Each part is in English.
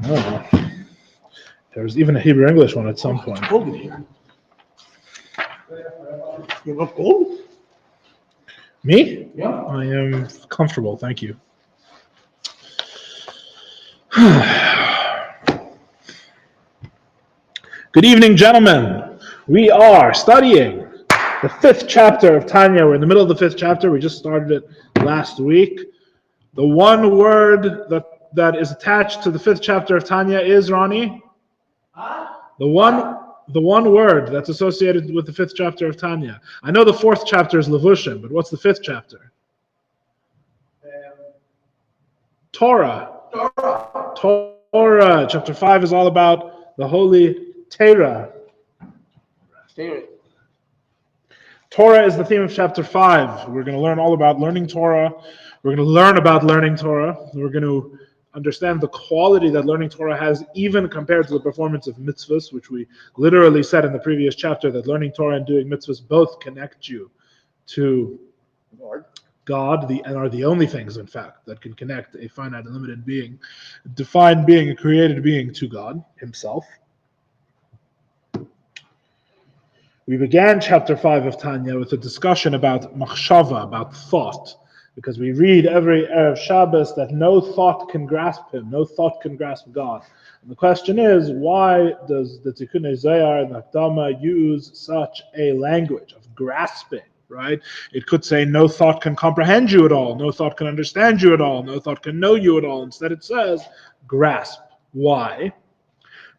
No. There was even a Hebrew English one at some point. It's cold in here. You're not cold? Me? Yeah. I am comfortable, thank you. Good evening, gentlemen. We are studying the 5th chapter of Tanya. We're in the middle of the 5th chapter. We just started it last week. The one word that is attached to the 5th chapter of Tanya is, Ronnie? The one word that's associated with the 5th chapter of Tanya. I know the 4th chapter is Levushim, but what's the 5th chapter? Torah. Torah. Chapter 5 is all about the holy Torah. Torah is the theme of chapter 5. We're going to learn all about learning Torah. We're going to learn about learning Torah. We're going to understand the quality that learning Torah has even compared to the performance of mitzvahs, which we literally said in the previous chapter that learning Torah and doing mitzvahs both connect you to God, and are the only things, in fact, that can connect a finite and limited being, a defined being, a created being to God himself. We began chapter 5 of Tanya with a discussion about machshava, about thought, because we read every Erev Shabbos that no thought can grasp him, no thought can grasp God. And the question is, why does the Tikkunei Zohar and the Hakdama use such a language of grasping, right? It could say no thought can comprehend you at all, no thought can understand you at all, no thought can know you at all. Instead it says grasp. Why?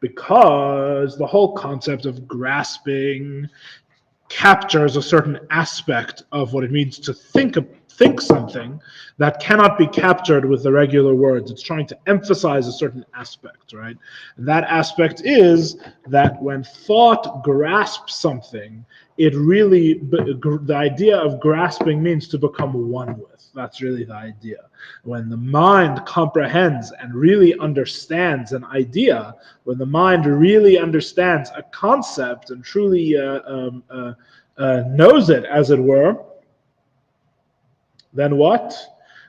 Because the whole concept of grasping captures a certain aspect of what it means to think something that cannot be captured with the regular words. It's trying to emphasize a certain aspect, right? And that aspect is that when thought grasps something, the idea of grasping means to become one with. That's really the idea. When the mind comprehends and really understands an idea, when the mind really understands a concept and truly knows it, as it were, then what?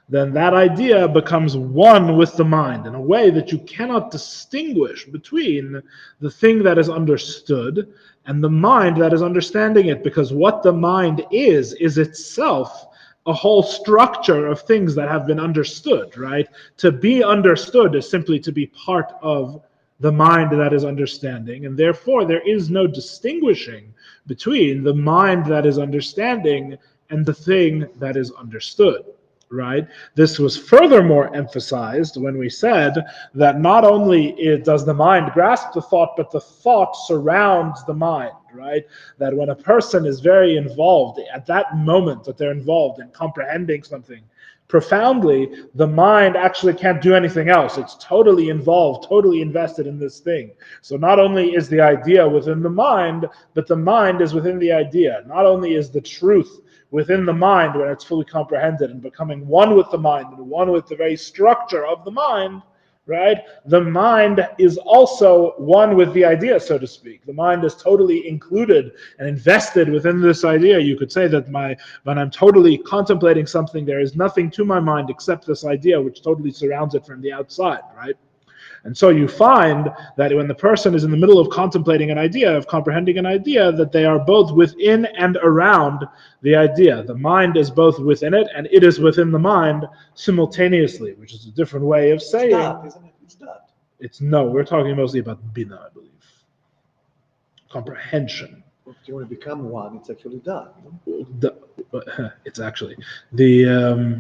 Then that idea becomes one with the mind in a way that you cannot distinguish between the thing that is understood and the mind that is understanding it, because what the mind is itself a whole structure of things that have been understood, right? To be understood is simply to be part of the mind that is understanding, and therefore there is no distinguishing between the mind that is understanding and the thing that is understood, right? This was furthermore emphasized when we said that not only does the mind grasp the thought, but the thought surrounds the mind, right? That when a person is very involved, at that moment that they're involved in comprehending something profoundly, the mind actually can't do anything else. It's totally involved, totally invested in this thing. So not only is the idea within the mind, but the mind is within the idea. Not only is the truth within the mind when it's fully comprehended and becoming one with the mind and one with the very structure of the mind, right? The mind is also one with the idea, so to speak. The mind is totally included and invested within this idea. You could say that when I'm totally contemplating something, there is nothing to my mind except this idea, which totally surrounds it from the outside, right? And so you find that when the person is in the middle of contemplating an idea, of comprehending an idea, that they are both within and around the idea. The mind is both within it, and it is within the mind simultaneously, which is a different way of saying. It's not, isn't it? It's not. No, we're talking mostly about bina, I believe. Comprehension. If you want to become one, it's actually done. It's actually it's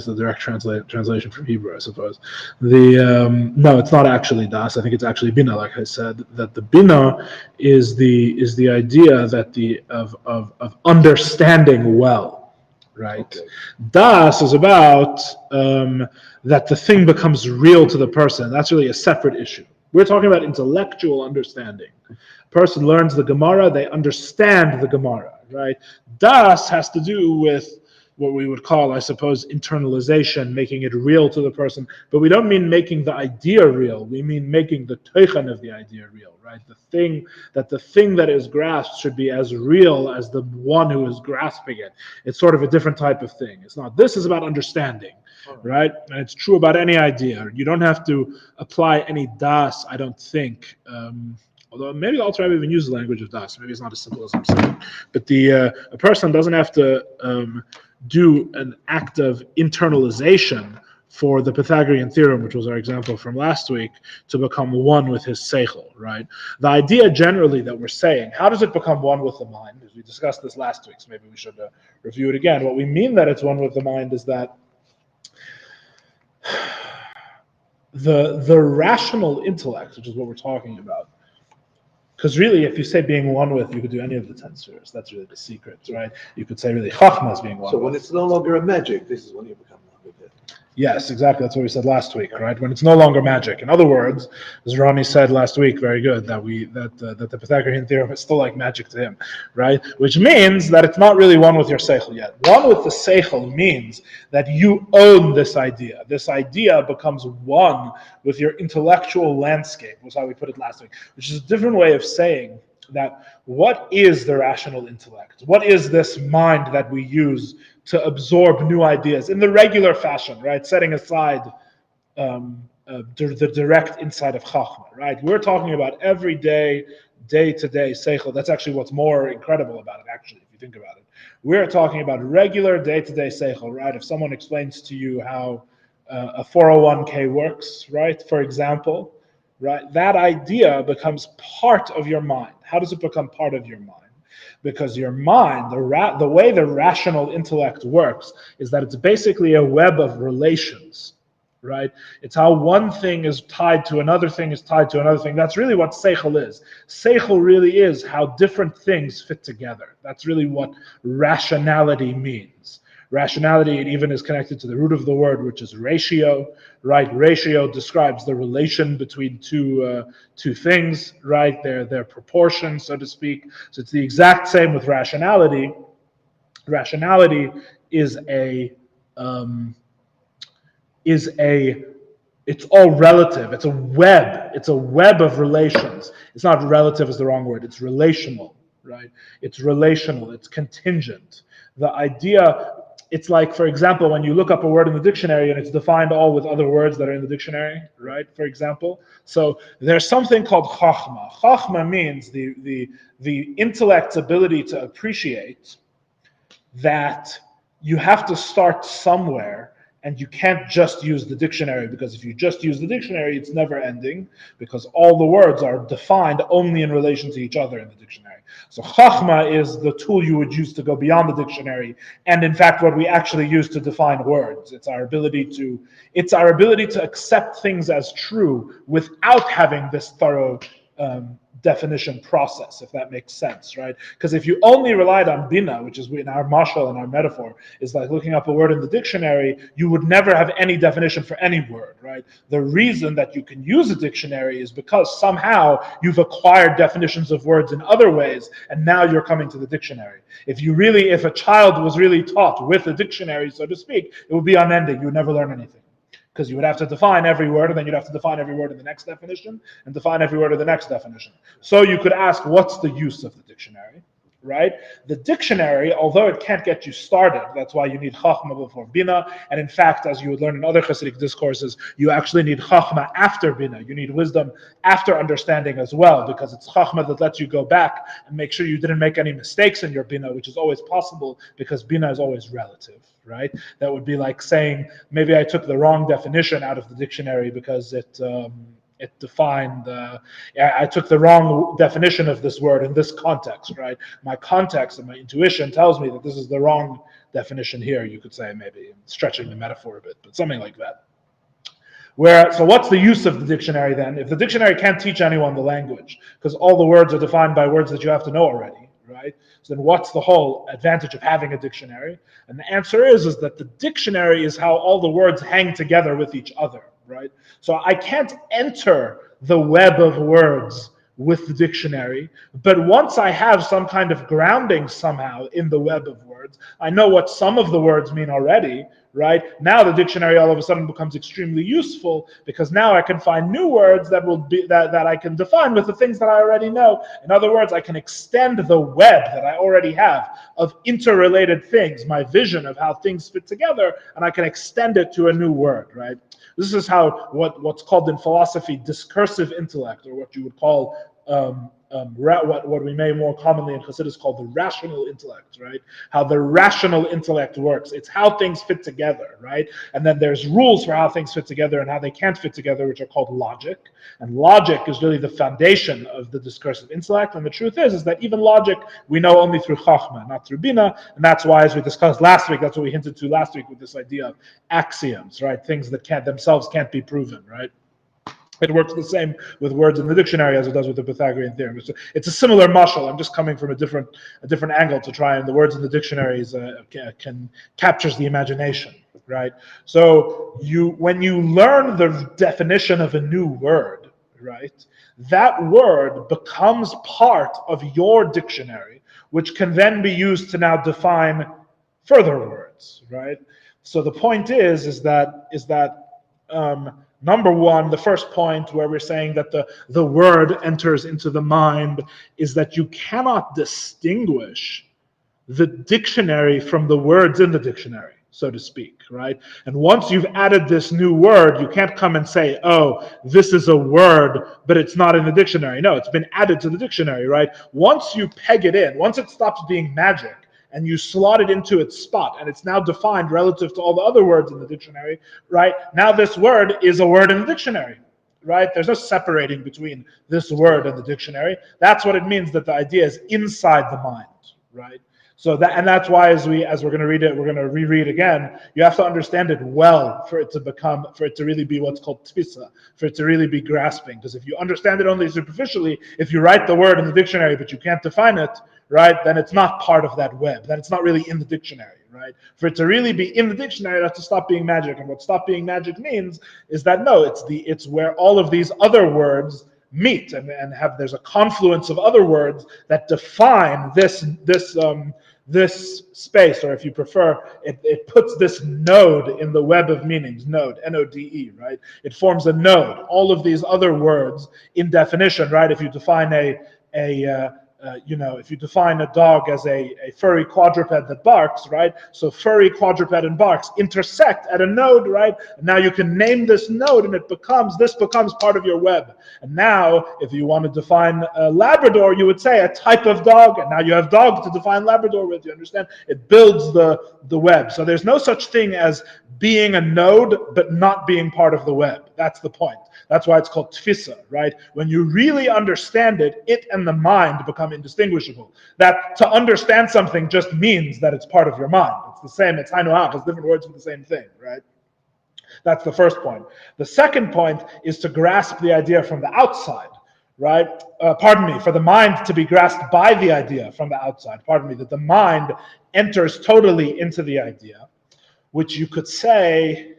the direct translation from Hebrew, I suppose. No, it's not actually das. I think it's actually bina. Like I said, that the bina is the idea that of understanding well, right? Okay. Das is about that the thing becomes real to the person. That's really a separate issue. We're talking about intellectual understanding. Person learns the Gemara, they understand the Gemara, right? Das has to do with what we would call, I suppose, internalization, making it real to the person. But we don't mean making the idea real. We mean making the teichen of the idea real, right? The thing that is grasped should be as real as the one who is grasping it. It's sort of a different type of thing. It's not, this is about understanding. right? And it's true about any idea. You don't have to apply any das, I don't think. Although maybe the Alter Rebbe even uses the language of das. Maybe it's not as simple as I'm saying. But a person doesn't have to do an act of internalization for the Pythagorean theorem, which was our example from last week, to become one with his seichel, right? The idea generally that we're saying, how does it become one with the mind? As we discussed this last week, so maybe we should review it again. What we mean that it's one with the mind is that the rational intellect, which is what we're talking about, because really, if you say being one with, you could do any of the 10 spheres. That's really the secret, right? You could say really Chachma is being one with. So when it's no longer a magic, this is when you become one with it. Yes, exactly. That's what we said last week, right? When it's no longer magic. In other words, as Ronnie said last week, very good, that the Pythagorean theorem is still like magic to him, right? Which means that it's not really one with your seichel yet. One with the seichel means that you own this idea. This idea becomes one with your intellectual landscape, was how we put it last week, which is a different way of saying that what is the rational intellect? What is this mind that we use to absorb new ideas in the regular fashion, right? Setting aside the direct insight of Chachma, right? We're talking about everyday, day-to-day seichel. That's actually what's more incredible about it, actually, if you think about it. We're talking about regular day-to-day seichel, right? If someone explains to you how a 401k works, right, for example, right, that idea becomes part of your mind. How does it become part of your mind? Because your mind, the way the rational intellect works, is that it's basically a web of relations, right? It's how one thing is tied to another thing is tied to another thing. That's really what seichel is. Seichel really is how different things fit together. That's really what rationality means. Rationality, it even is connected to the root of the word, which is ratio, right? Ratio describes the relation between two things, right? Their proportion, so to speak. So it's the exact same with rationality. Rationality it's all relative. It's a web. It's a web of relations. It's not relative is the wrong word. It's relational, right? It's relational. It's contingent. The idea, it's like, for example, when you look up a word in the dictionary and it's defined all with other words that are in the dictionary, right? For example, so there's something called chachma. Chachma means the intellect's ability to appreciate that you have to start somewhere. And you can't just use the dictionary, because if you just use the dictionary, it's never ending, because all the words are defined only in relation to each other in the dictionary. So Chachma is the tool you would use to go beyond the dictionary, and in fact what we actually use to define words. It's our ability to accept things as true without having this thorough definition process, if that makes sense, right? Because if you only relied on bina, which is in our mashal and our metaphor, is like looking up a word in the dictionary, you would never have any definition for any word, right? The reason that you can use a dictionary is because somehow you've acquired definitions of words in other ways, and now you're coming to the dictionary. If a child was really taught with a dictionary, so to speak, it would be unending. You would never learn anything. Because you would have to define every word, and then you'd have to define every word in the next definition, and define every word in the next definition. So you could ask, what's the use of the dictionary, right? The dictionary, although it can't get you started, that's why you need Chachma before Bina, and in fact, as you would learn in other Hasidic discourses, you actually need Chachma after Bina. You need wisdom after understanding as well, because it's Chachma that lets you go back and make sure you didn't make any mistakes in your Bina, which is always possible, because Bina is always relative. Right? That would be like saying, maybe I took the wrong definition out of the dictionary because it defined, I took the wrong definition of this word in this context, right? My context and my intuition tells me that this is the wrong definition here, you could say, maybe, stretching the metaphor a bit, but something like that. So what's the use of the dictionary then? If the dictionary can't teach anyone the language, because all the words are defined by words that you have to know already, right? So then what's the whole advantage of having a dictionary? And the answer is that the dictionary is how all the words hang together with each other, right? So I can't enter the web of words with the dictionary, but once I have some kind of grounding somehow in the web of words, I know what some of the words mean already, right? Now the dictionary all of a sudden becomes extremely useful because now I can find new words that will be that I can define with the things that I already know. In other words, I can extend the web that I already have of interrelated things, my vision of how things fit together, and I can extend it to a new word, right? This is how what's called in philosophy discursive intellect, or what you would call what we may more commonly in Chassidus call the rational intellect, right? How the rational intellect works. It's how things fit together, right? And then there's rules for how things fit together and how they can't fit together, which are called logic. And logic is really the foundation of the discursive intellect. And the truth is that even logic we know only through Chachma, not through Bina. And that's why, as we discussed last week, that's what we hinted to last week with this idea of axioms, right? Things that themselves can't be proven, right? It works the same with words in the dictionary as it does with the Pythagorean theorem. It's a similar mashal. I'm just coming from a different angle to try, and the words in the dictionaries captures the imagination, right? So when you learn the definition of a new word, right, that word becomes part of your dictionary, which can then be used to now define further words, right? So the point is that number one, the first point where we're saying that the word enters into the mind is that you cannot distinguish the dictionary from the words in the dictionary, so to speak, right? And once you've added this new word, you can't come and say, oh, this is a word, but it's not in the dictionary. No, it's been added to the dictionary, right? Once you peg it in, once it stops being magic, and you slot it into its spot, and it's now defined relative to all the other words in the dictionary, right? Now this word is a word in the dictionary, right? There's no separating between this word and the dictionary. That's what it means that the idea is inside the mind, right? So that's why as we're going to read it, we're going to reread again. You have to understand it well for it to really be what's called tfisa, for it to really be grasping. Because if you understand it only superficially, if you write the word in the dictionary but you can't define it, right, then it's not part of that web. Then it's not really in the dictionary, right? For it to really be in the dictionary, it has to stop being magic. And what stop being magic means is that no, it's where all of these other words meet and there's a confluence of other words that define this space, or if you prefer, it puts this node in the web of meanings, node, N-O-D-E, right? It forms a node. All of these other words in definition, right? If you define if you define a dog as a furry quadruped that barks, right? So furry, quadruped, and barks intersect at a node, right? And now you can name this node, and this becomes part of your web. And now, if you want to define a Labrador, you would say a type of dog, and now you have dog to define Labrador with. You understand? It builds the web. So there's no such thing as being a node but not being part of the web. That's the point. That's why it's called tfisa, right? When you really understand it, it and the mind become indistinguishable. That to understand something just means that it's part of your mind. It's the same, it's hainu, it's different words for the same thing, right? That's the first point. The second point is to grasp the idea from the outside, right? For the mind to be grasped by the idea from the outside, that the mind enters totally into the idea, which you could say,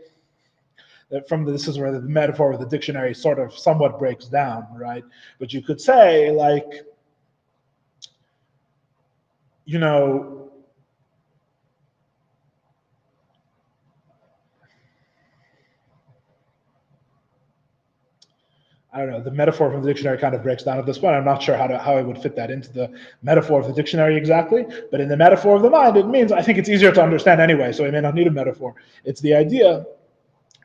this is where the metaphor of the dictionary sort of somewhat breaks down, right? But you could say, like, I don't know, the metaphor from the dictionary kind of breaks down at this point. I'm not sure how I would fit that into the metaphor of the dictionary exactly, but in the metaphor of the mind, it means, I think it's easier to understand anyway, so we may not need a metaphor. It's the idea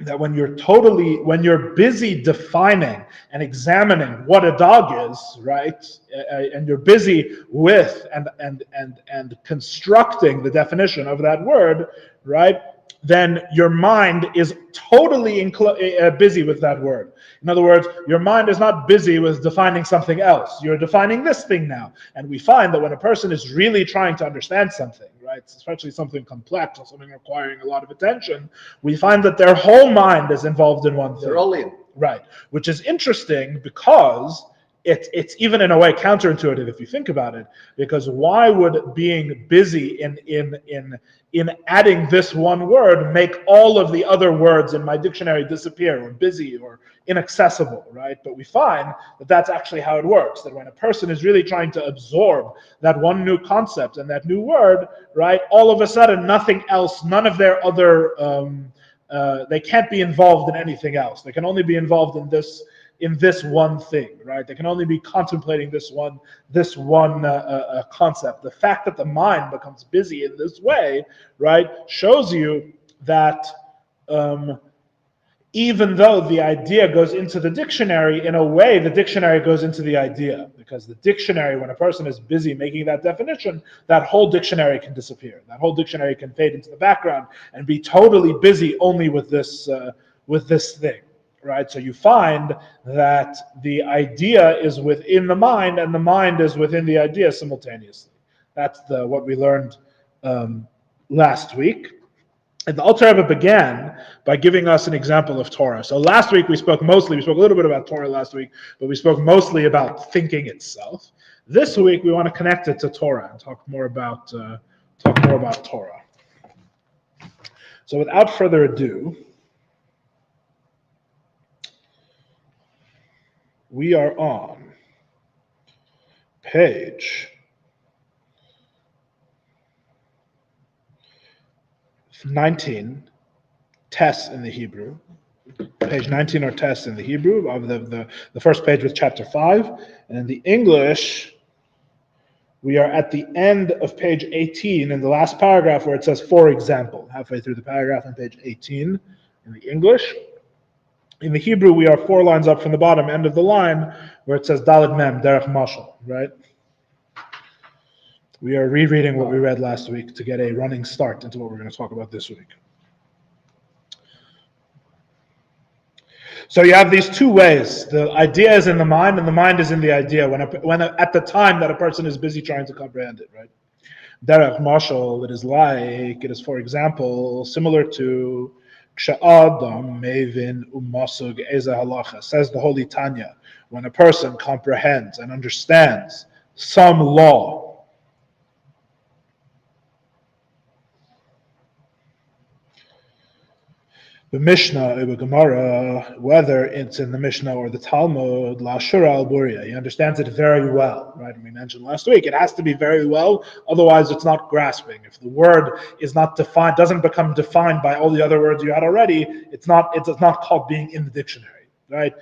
that when you're busy defining and examining what a dog is, right, and you're busy with and constructing the definition of that word, right, then your mind is totally busy with that word. In other words, your mind is not busy with defining something else. You're defining this thing now. And we find that when a person is really trying to understand something, right, especially something complex or something requiring a lot of attention, we find that their whole mind is involved in one thing. They're all in. Right, which is interesting because it's even in a way counterintuitive if you think about it, because why would being busy in adding this one word make all of the other words in my dictionary disappear, or busy, or inaccessible, right? But we find that that's actually how it works, that when a person is really trying to absorb that one new concept and that new word, right, all of a sudden nothing else, none of their other, they can't be involved in anything else. They can only be involved in this one thing, right? They can only be contemplating this one concept. The fact that the mind becomes busy in this way, right, shows you that even though the idea goes into the dictionary, in a way the dictionary goes into the idea, because the dictionary, when a person is busy making that definition, that whole dictionary can disappear. That whole dictionary can fade into the background and be totally busy only with this thing. Right, so you find that the idea is within the mind, and the mind is within the idea simultaneously. That's what we learned last week. And the Alter Rebbe began by giving us an example of Torah. So last week we spoke a little bit about Torah last week, but we spoke mostly about thinking itself. This week we want to connect it to Torah and talk more about Torah. So without further ado, we are on page 19, tests in the Hebrew. Page 19 are tests in the Hebrew, of the first page with chapter 5. And in the English, we are at the end of page 18 in the last paragraph where it says, for example, halfway through the paragraph on page 18 in the English. In the Hebrew, we are 4 lines up from the bottom, end of the line, where it says Daled Mem, Derech Mashal, right? We are rereading what we read last week to get a running start into what we're going to talk about this week. So you have these two ways. The idea is in the mind, and the mind is in the idea, when at the time that a person is busy trying to comprehend it, right? Derech Mashal, it is, for example, similar to Ksha'adam Mevin Umasug Eza Halacha, says the Holy Tanya, when a person comprehends and understands some law, the Mishnah or the Gemara, whether it's in the Mishnah or the Talmud, La Shura al Buria, he understands it very well, right? And we mentioned last week, it has to be very well, otherwise it's not grasping. If the word is not defined, doesn't become defined by all the other words you had already, it's not called being in the dictionary, right?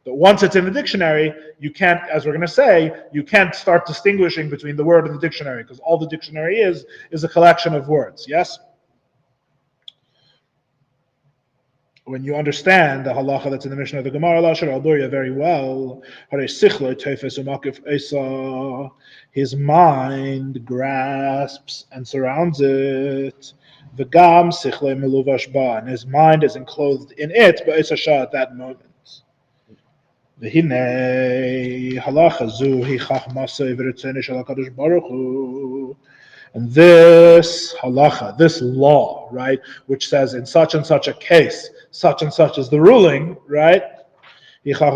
But once it's in the dictionary, you can't, as we're going to say, you can't start distinguishing between the word and the dictionary, because all the dictionary is a collection of words, yes? When you understand the halacha that's in the Mishnah of the Gemara, very well, his mind grasps and surrounds it. And his mind is enclosed in it, but it's at that moment. And this halacha, this law, right, which says in such and such a case, such and such is the ruling, right, is the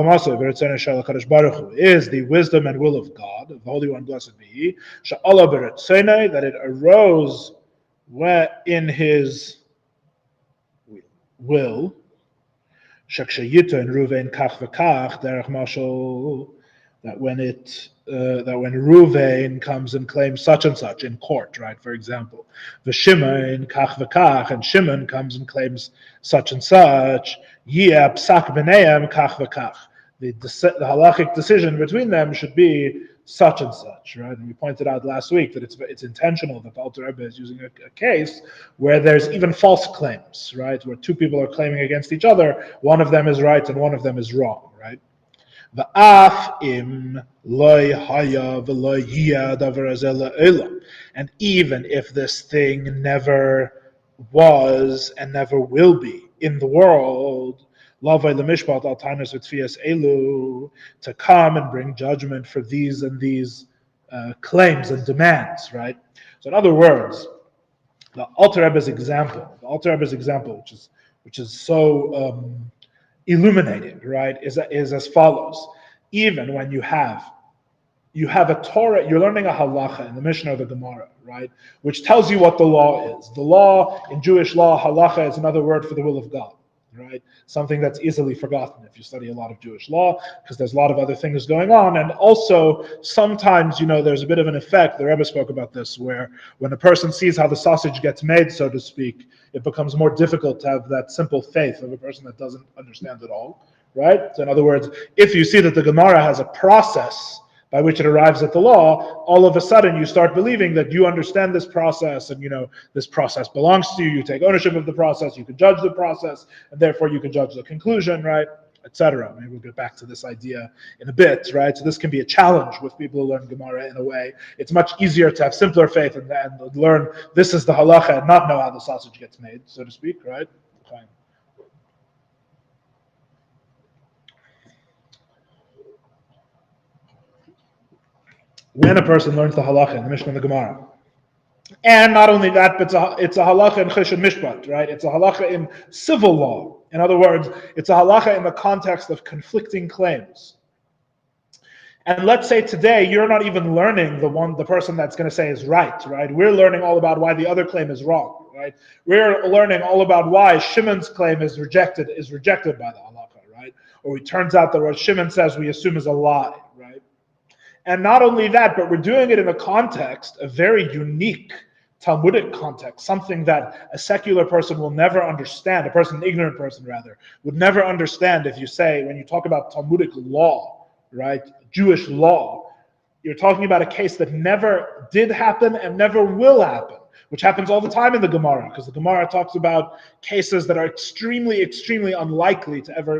wisdom and will of God, of the Holy One, blessed be He, that it arose in His will, that when Ruvain comes and claims such and such in court, right? For example, Shimon kach v'kach, and Shimon comes and claims such and such. Yeh psak b'neim kach v'kach. The halachic decision between them should be such and such, right? And we pointed out last week that it's intentional that the Alter Rebbe is using a case where there's even false claims, right? Where two people are claiming against each other, one of them is right and one of them is wrong, right? And even if this thing never was and never will be in the world, to come and bring judgment for these and these claims and demands, right? So in other words, the Alter Rebbe's example, which is so illuminating, right, is as follows. even when you have a Torah, you're learning a halacha in the Mishnah or the Gemara, right? Which tells you what the law is. The law, in Jewish law, halacha is another word for the will of God, right? Something that's easily forgotten if you study a lot of Jewish law, because there's a lot of other things going on. And also, sometimes, there's a bit of an effect, the Rebbe spoke about this, where when a person sees how the sausage gets made, so to speak, it becomes more difficult to have that simple faith of a person that doesn't understand it all, right? So in other words, if you see that the Gemara has a process by which it arrives at the law, all of a sudden you start believing that you understand this process and this process belongs to you, you take ownership of the process, you can judge the process, and therefore you can judge the conclusion, right, etc. Maybe we'll get back to this idea in a bit, right? So this can be a challenge with people who learn Gemara in a way. It's much easier to have simpler faith and learn this is the halacha and not know how the sausage gets made, so to speak, right? Fine. When a person learns the halacha in the Mishnah and the Gemara. And not only that, but it's a halacha in Cheshbon Mishpat, right? It's a halacha in civil law. In other words, it's a halacha in the context of conflicting claims. And let's say today you're not even learning the person that's going to say is right? We're learning all about why the other claim is wrong, right? We're learning all about why Shimon's claim is rejected by the halacha, right? Or it turns out that what Shimon says we assume is a lie, right? And not only that, but we're doing it in a context, a very unique Talmudic context, something that a secular person will never understand, an ignorant person rather, would never understand if you say, when you talk about Talmudic law, right, Jewish law, you're talking about a case that never did happen and never will happen, which happens all the time in the Gemara, because the Gemara talks about cases that are extremely, extremely unlikely to ever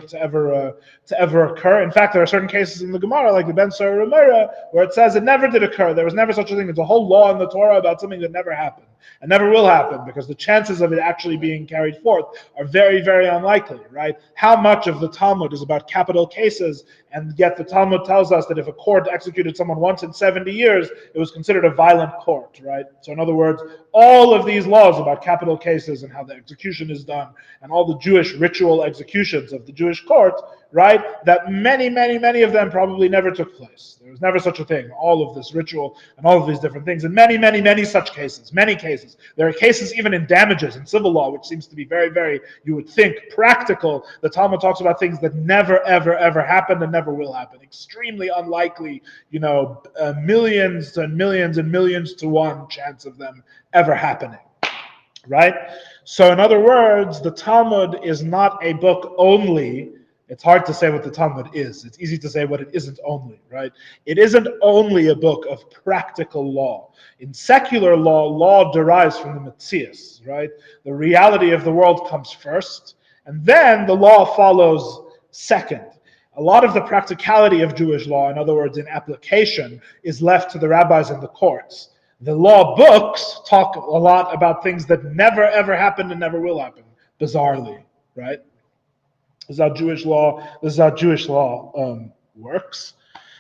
occur. In fact, there are certain cases in the Gemara, like the Ben Sura Ramera, where it says it never did occur. There was never such a thing. There's a whole law in the Torah about something that never happened and never will happen, because the chances of it actually being carried forth are very, very unlikely, right? How much of the Talmud is about capital cases, and yet the Talmud tells us that if a court executed someone once in 70 years, it was considered a violent court, right? So in other words, all of these laws about capital cases and how the execution is done, and all the Jewish ritual executions of the Jewish court, right, that many, many, many of them probably never took place. There was never such a thing, all of this ritual and all of these different things, and many, many, many such cases, many cases. There are cases even in damages in civil law, which seems to be very, very, you would think, practical. The Talmud talks about things that never, ever, ever happened and never will happen. Extremely unlikely, millions and millions and millions to one chance of them ever happening, right? So in other words, the Talmud is not a book only. It's hard to say what the Talmud is. It's easy to say what it isn't only, right? It isn't only a book of practical law. In secular law, law derives from the Metzius, right? The reality of the world comes first, and then the law follows second. A lot of the practicality of Jewish law, in other words, in application, is left to the rabbis and the courts. The law books talk a lot about things that never ever happened and never will happen, bizarrely, right? This is how Jewish law works.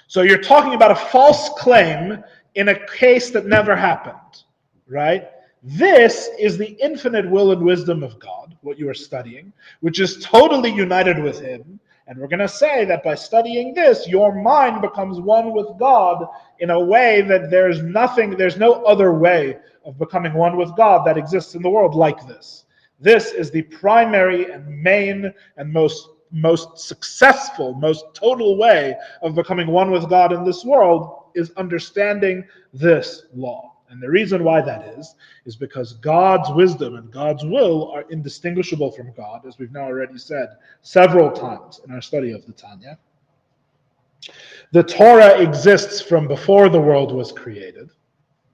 So you're talking about a false claim in a case that never happened, right? This is the infinite will and wisdom of God, what you are studying, which is totally united with Him. And we're going to say that by studying this, your mind becomes one with God in a way that there's no other way of becoming one with God that exists in the world like this. This is the primary and main and most successful, most total way of becoming one with God in this world, is understanding this law. And the reason why that is because God's wisdom and God's will are indistinguishable from God, as we've now already said several times in our study of the Tanya. The Torah exists from before the world was created,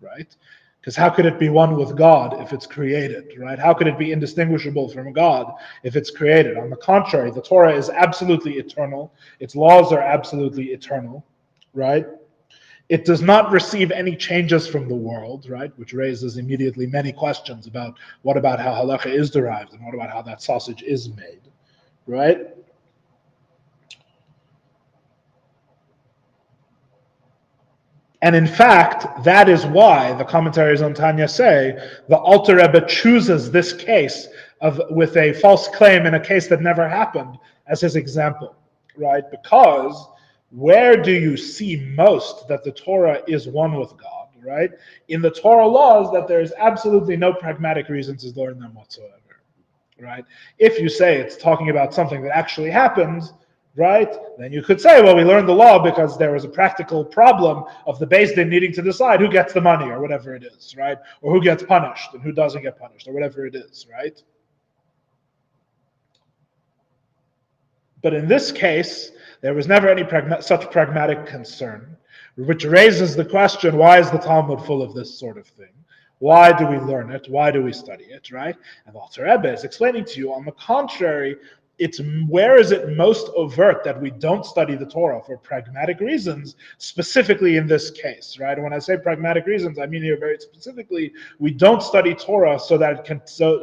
right? Because how could it be one with God if it's created, right? How could it be indistinguishable from God if it's created? On the contrary, the Torah is absolutely eternal. Its laws are absolutely eternal, right? It does not receive any changes from the world, right? Which raises immediately many questions about what about how halacha is derived and what about how that sausage is made, right? And in fact, that is why the commentaries on Tanya say the Alter Rebbe chooses this case with a false claim in a case that never happened as his example, right? Because where do you see most that the Torah is one with God, right? In the Torah laws, that there's absolutely no pragmatic reasons to learn them whatsoever, right? If you say it's talking about something that actually happened, right, then you could say, well, we learned the law because there was a practical problem of the Beis Din needing to decide who gets the money or whatever it is, right? Or who gets punished and who doesn't get punished or whatever it is, right? But in this case, there was never any such pragmatic concern, which raises the question, why is the Talmud full of this sort of thing? Why do we learn it? Why do we study it, right? And the Alter Rebbe is explaining to you, on the contrary, it's where is it most overt that we don't study the Torah for pragmatic reasons, specifically in this case, right? And when I say pragmatic reasons, I mean here very specifically, we don't study Torah so that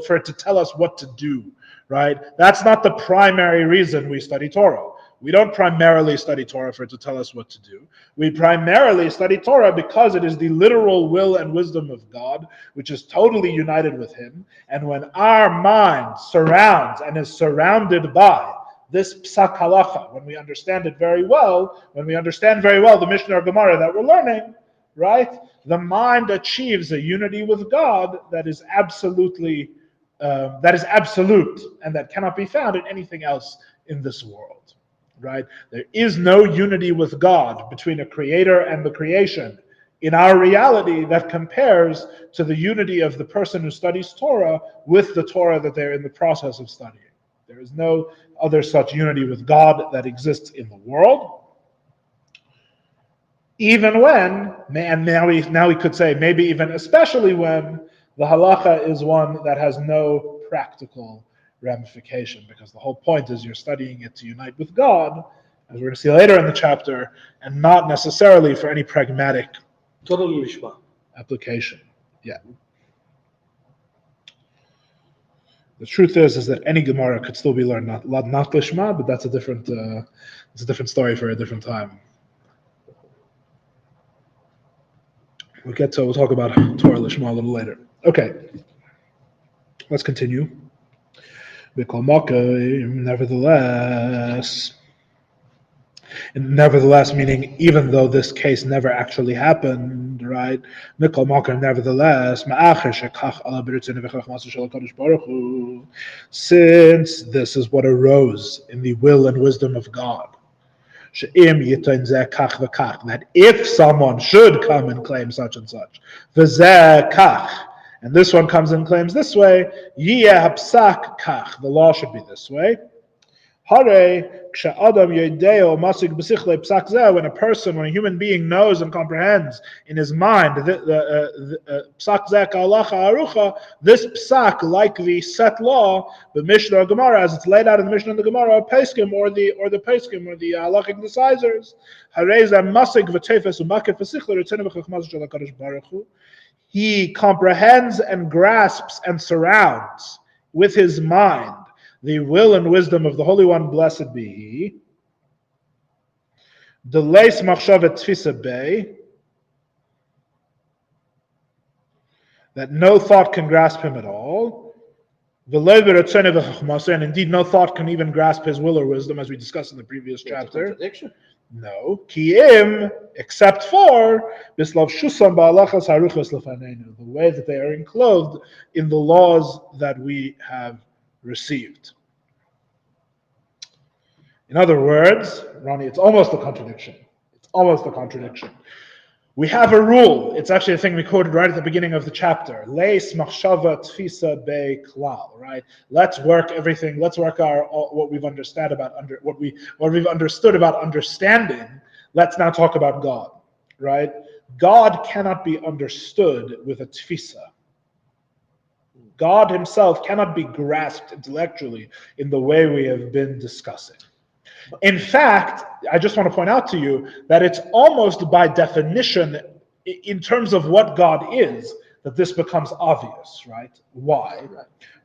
for it to tell us what to do, right? That's not the primary reason we study Torah. We don't primarily study Torah for it to tell us what to do. We primarily study Torah because it is the literal will and wisdom of God, which is totally united with Him. And when our mind surrounds and is surrounded by this psak halacha, when we understand it very well, when we understand very well the Mishnah or Gemara that we're learning, right, the mind achieves a unity with God that is absolutely, absolute and that cannot be found in anything else in this world. Right? There is no unity with God between a creator and the creation in our reality that compares to the unity of the person who studies Torah with the Torah that they're in the process of studying. There is no other such unity with God that exists in the world. Even when, and now we could say maybe even especially when the halacha is one that has no practical ramification, because the whole point is you're studying it to unite with God, as we're going to see later in the chapter, and not necessarily for any pragmatic application. Yeah. The truth is that any Gemara could still be learned not lishma, but that's a different story for a different time. We'll talk about Torah lishma a little later. Okay, let's continue. Nevertheless, meaning even though this case never actually happened, right? Nevertheless, since this is what arose in the will and wisdom of God, that if someone should come and claim such and such, and this one comes and claims this way, the law should be this way. When a human being knows and comprehends in his mind this psak, like the set law, the Mishnah or Gemara, as it's laid out in the Mishnah and the Gemara, or Peskim, or the Peskim, or the halachic decisors, he comprehends and grasps and surrounds with his mind the will and wisdom of the Holy One, blessed be He. The leis machshavet tfisa bei, that no thought can grasp him at all. And indeed, no thought can even grasp his will or wisdom, as we discussed in the previous chapter. No, kiim, except for bislav shusam ba'alachas haruchas lefanenu, the way that they are enclosed in the laws that we have received. In other words, Ronnie, it's almost a contradiction. We have a rule. It's actually a thing we quoted right at the beginning of the chapter. Leis machshava tfisa be klal. Right. Let's work what we've understood about understanding. Let's now talk about God. Right. God cannot be understood with a tfisa. God Himself cannot be grasped intellectually in the way we have been discussing. In fact, I just want to point out to you that it's almost by definition, in terms of what God is, that this becomes obvious, right? Why?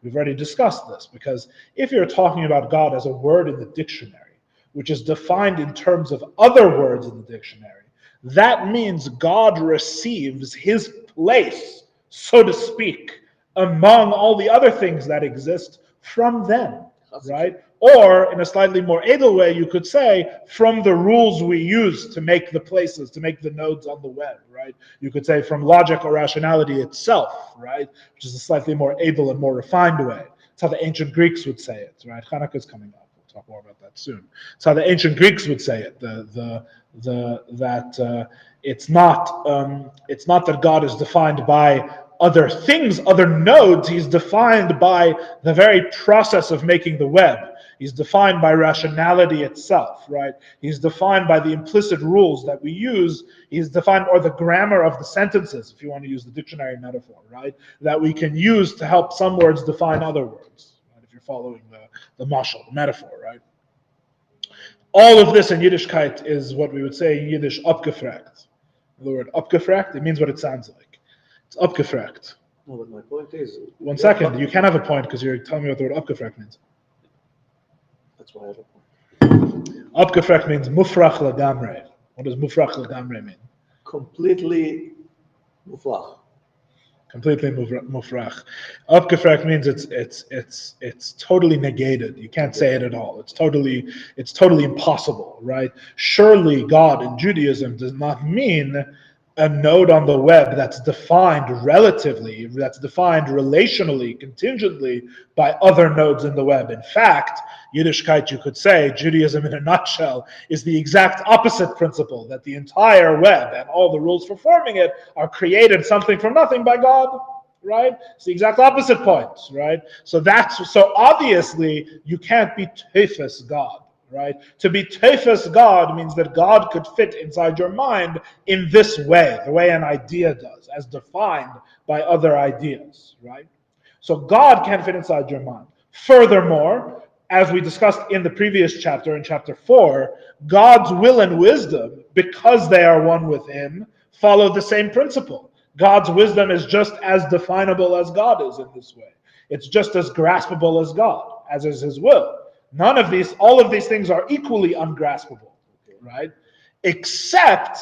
We've already discussed this, because if you're talking about God as a word in the dictionary, which is defined in terms of other words in the dictionary, that means God receives His place, so to speak, among all the other things that exist from them. right? Or in a slightly more edel way, you could say from the rules we use to make the places, to make the nodes on the web, right? You could say from logic or rationality itself, right? Which is a slightly more edel and more refined way. It's how the ancient Greeks would say it, right? Hanukkah is coming up. We'll talk more about that soon. It's how the ancient Greeks would say it. It's not that God is defined by other things, other nodes. He's defined by the very process of making the web. He's defined by rationality itself, right? He's defined by the implicit rules that we use. He's defined, or the grammar of the sentences, if you want to use the dictionary metaphor, right? That we can use to help some words define other words, right? If you're following the mashal, the metaphor, right? All of this in Yiddishkeit is what we would say in Yiddish, abgefragt. The word abgefragt, it means what it sounds like. It's abgefragt. No, but my point is... One second, you can have a point because you're telling me what the word abgefragt means. That's why I have a point. Abgefragt means mufrach lagamre. What does mufrach lagamre mean? Completely mufrach. Completely mufrach. Abgefragt means it's totally negated. You can't say it at all. It's totally impossible, right? Surely God in Judaism does not mean a node on the web that's defined relatively, that's defined relationally, contingently by other nodes in the web. In fact, Yiddishkeit, you could say, Judaism in a nutshell, is the exact opposite principle, that the entire web and all the rules for forming it are created something from nothing by God, right? It's the exact opposite point, right? So obviously you can't be teifes God. Right? To be teifes God means that God could fit inside your mind in this way, the way an idea does, as defined by other ideas, right? So God can fit inside your mind. Furthermore, as we discussed in the previous chapter, in chapter 4, God's will and wisdom, because they are one with Him, follow the same principle. God's wisdom is just as definable as God is in this way. It's just as graspable as God, as is His will. All of these things are equally ungraspable, right? Except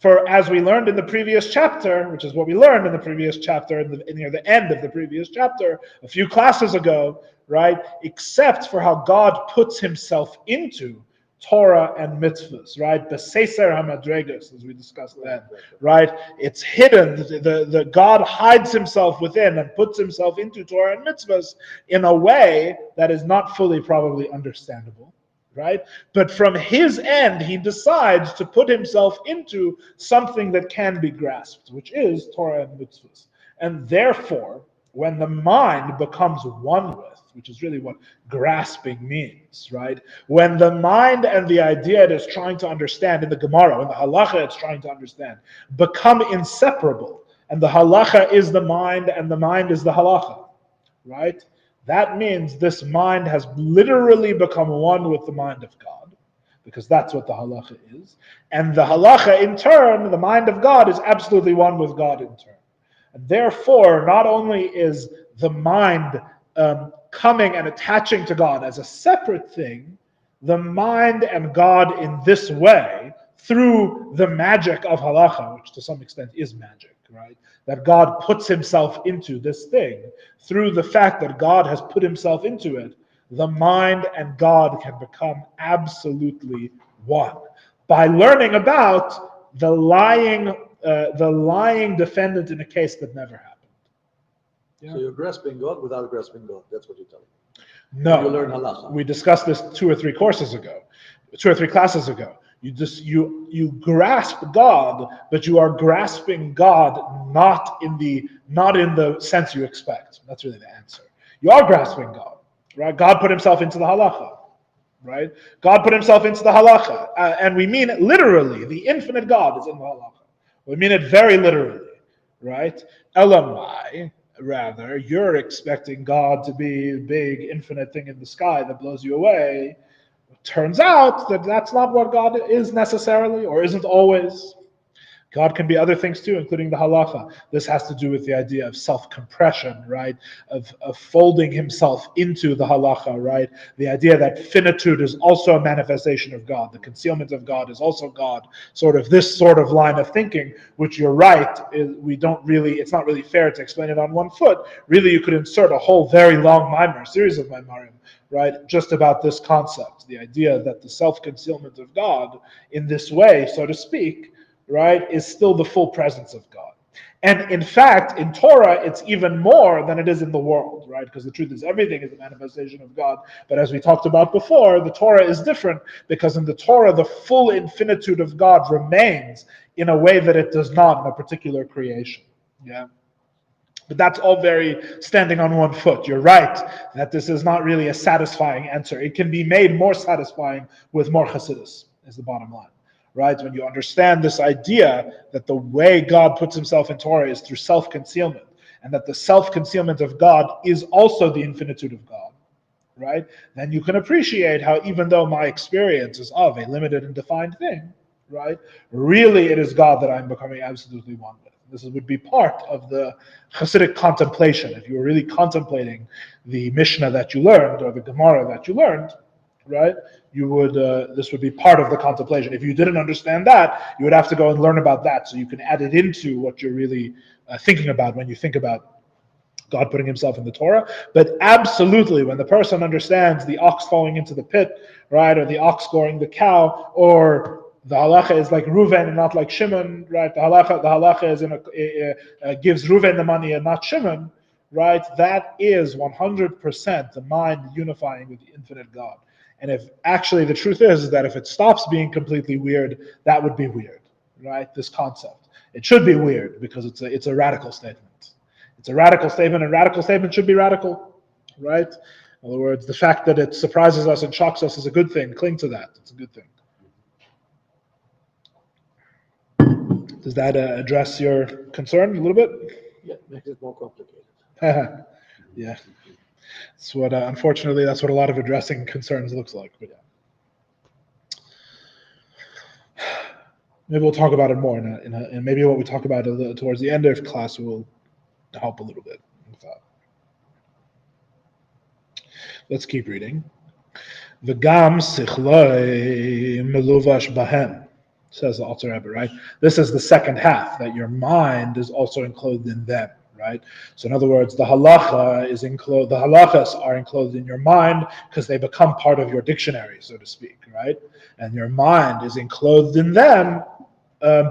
for, as we learned in the previous chapter, which is what we learned in the previous chapter, near the end of the previous chapter, a few classes ago, right? Except for how God puts Himself into Torah and mitzvahs, right? Beseser hamadregas, as we discussed then, right? It's hidden. The God hides Himself within and puts Himself into Torah and mitzvahs in a way that is not fully probably understandable, right? But from His end, He decides to put Himself into something that can be grasped, which is Torah and mitzvahs. And therefore, when the mind becomes one with, which is really what grasping means, right? When the mind and the idea it is trying to understand in the Gemara, in the halacha it's trying to understand, become inseparable, and the halacha is the mind and the mind is the halacha, right? That means this mind has literally become one with the mind of God, because that's what the halacha is. And the halacha in turn, the mind of God, is absolutely one with God in turn. And therefore, not only is the mind coming and attaching to God as a separate thing, the mind and God in this way, through the magic of halacha, which to some extent is magic, right? That God puts Himself into this thing, through the fact that God has put Himself into it, the mind and God can become absolutely one. By learning about the lying defendant in a case that never happened. Yeah. So you're grasping God without grasping God. That's what you're telling me. No, you learn halacha. We discussed this 2 or 3 classes ago. You grasp God, but you are grasping God not in the sense you expect. That's really the answer. You are grasping God, right? God put Himself into the halacha, right? God put Himself into the halacha, and we mean it literally. The infinite God is in the halacha. We mean it very literally, right? Elamai, rather, you're expecting God to be a big, infinite thing in the sky that blows you away. It turns out that that's not what God is necessarily, or isn't always. God can be other things too, including the halacha. This has to do with the idea of self-compression, right? Of folding himself into the halacha, right? The idea that finitude is also a manifestation of God. The concealment of God is also God. This sort of line of thinking, which you're right, it's not really fair to explain it on one foot. Really, you could insert a whole very long series of maimarim, right? Just about this concept, the idea that the self-concealment of God in this way, so to speak, right, is still the full presence of God. And in fact, in Torah, it's even more than it is in the world, right? Because the truth is everything is a manifestation of God. But as we talked about before, the Torah is different because in the Torah, the full infinitude of God remains in a way that it does not in a particular creation. Yeah. But that's all very standing on one foot. You're right that this is not really a satisfying answer. It can be made more satisfying with more Chassidus, is the bottom line. Right? When you understand this idea that the way God puts himself in Torah is through self-concealment, and that the self-concealment of God is also the infinitude of God, right? Then you can appreciate how even though my experience is of a limited and defined thing, right? Really it is God that I'm becoming absolutely one with. This would be part of the Hasidic contemplation. If you were really contemplating the Mishnah that you learned or the Gemara that you learned, right? You would this would be part of the contemplation. If you didn't understand that, you would have to go and learn about that so you can add it into what you're really thinking about when you think about God putting himself in the Torah. But absolutely, when the person understands the ox falling into the pit, right, or the ox goring the cow, or the halacha is like Reuven and not like Shimon, right? The halacha is gives Reuven the money and not Shimon, right? That is 100% the mind unifying with the infinite God. And if actually the truth is that if it stops being completely weird, that would be weird, right? This concept. It should be weird because it's a radical statement. It's a radical statement, and radical statement should be radical, right? In other words, the fact that it surprises us and shocks us is a good thing. Cling to that. It's a good thing. Does that address your concern a little bit? Yeah, makes it more complicated. Yeah. It's what, unfortunately, that's what a lot of addressing concerns looks like. But yeah. Maybe we'll talk about it more, and maybe what we talk about towards the end of class will help a little bit with that. Let's keep reading. V'gam sichloi meluvash bahem, says the Alter Rebbe, right? This is the second half, that your mind is also enclosed in them, right? So in other words, the halachas are enclosed in your mind because they become part of your dictionary, so to speak, right? And your mind is enclosed in them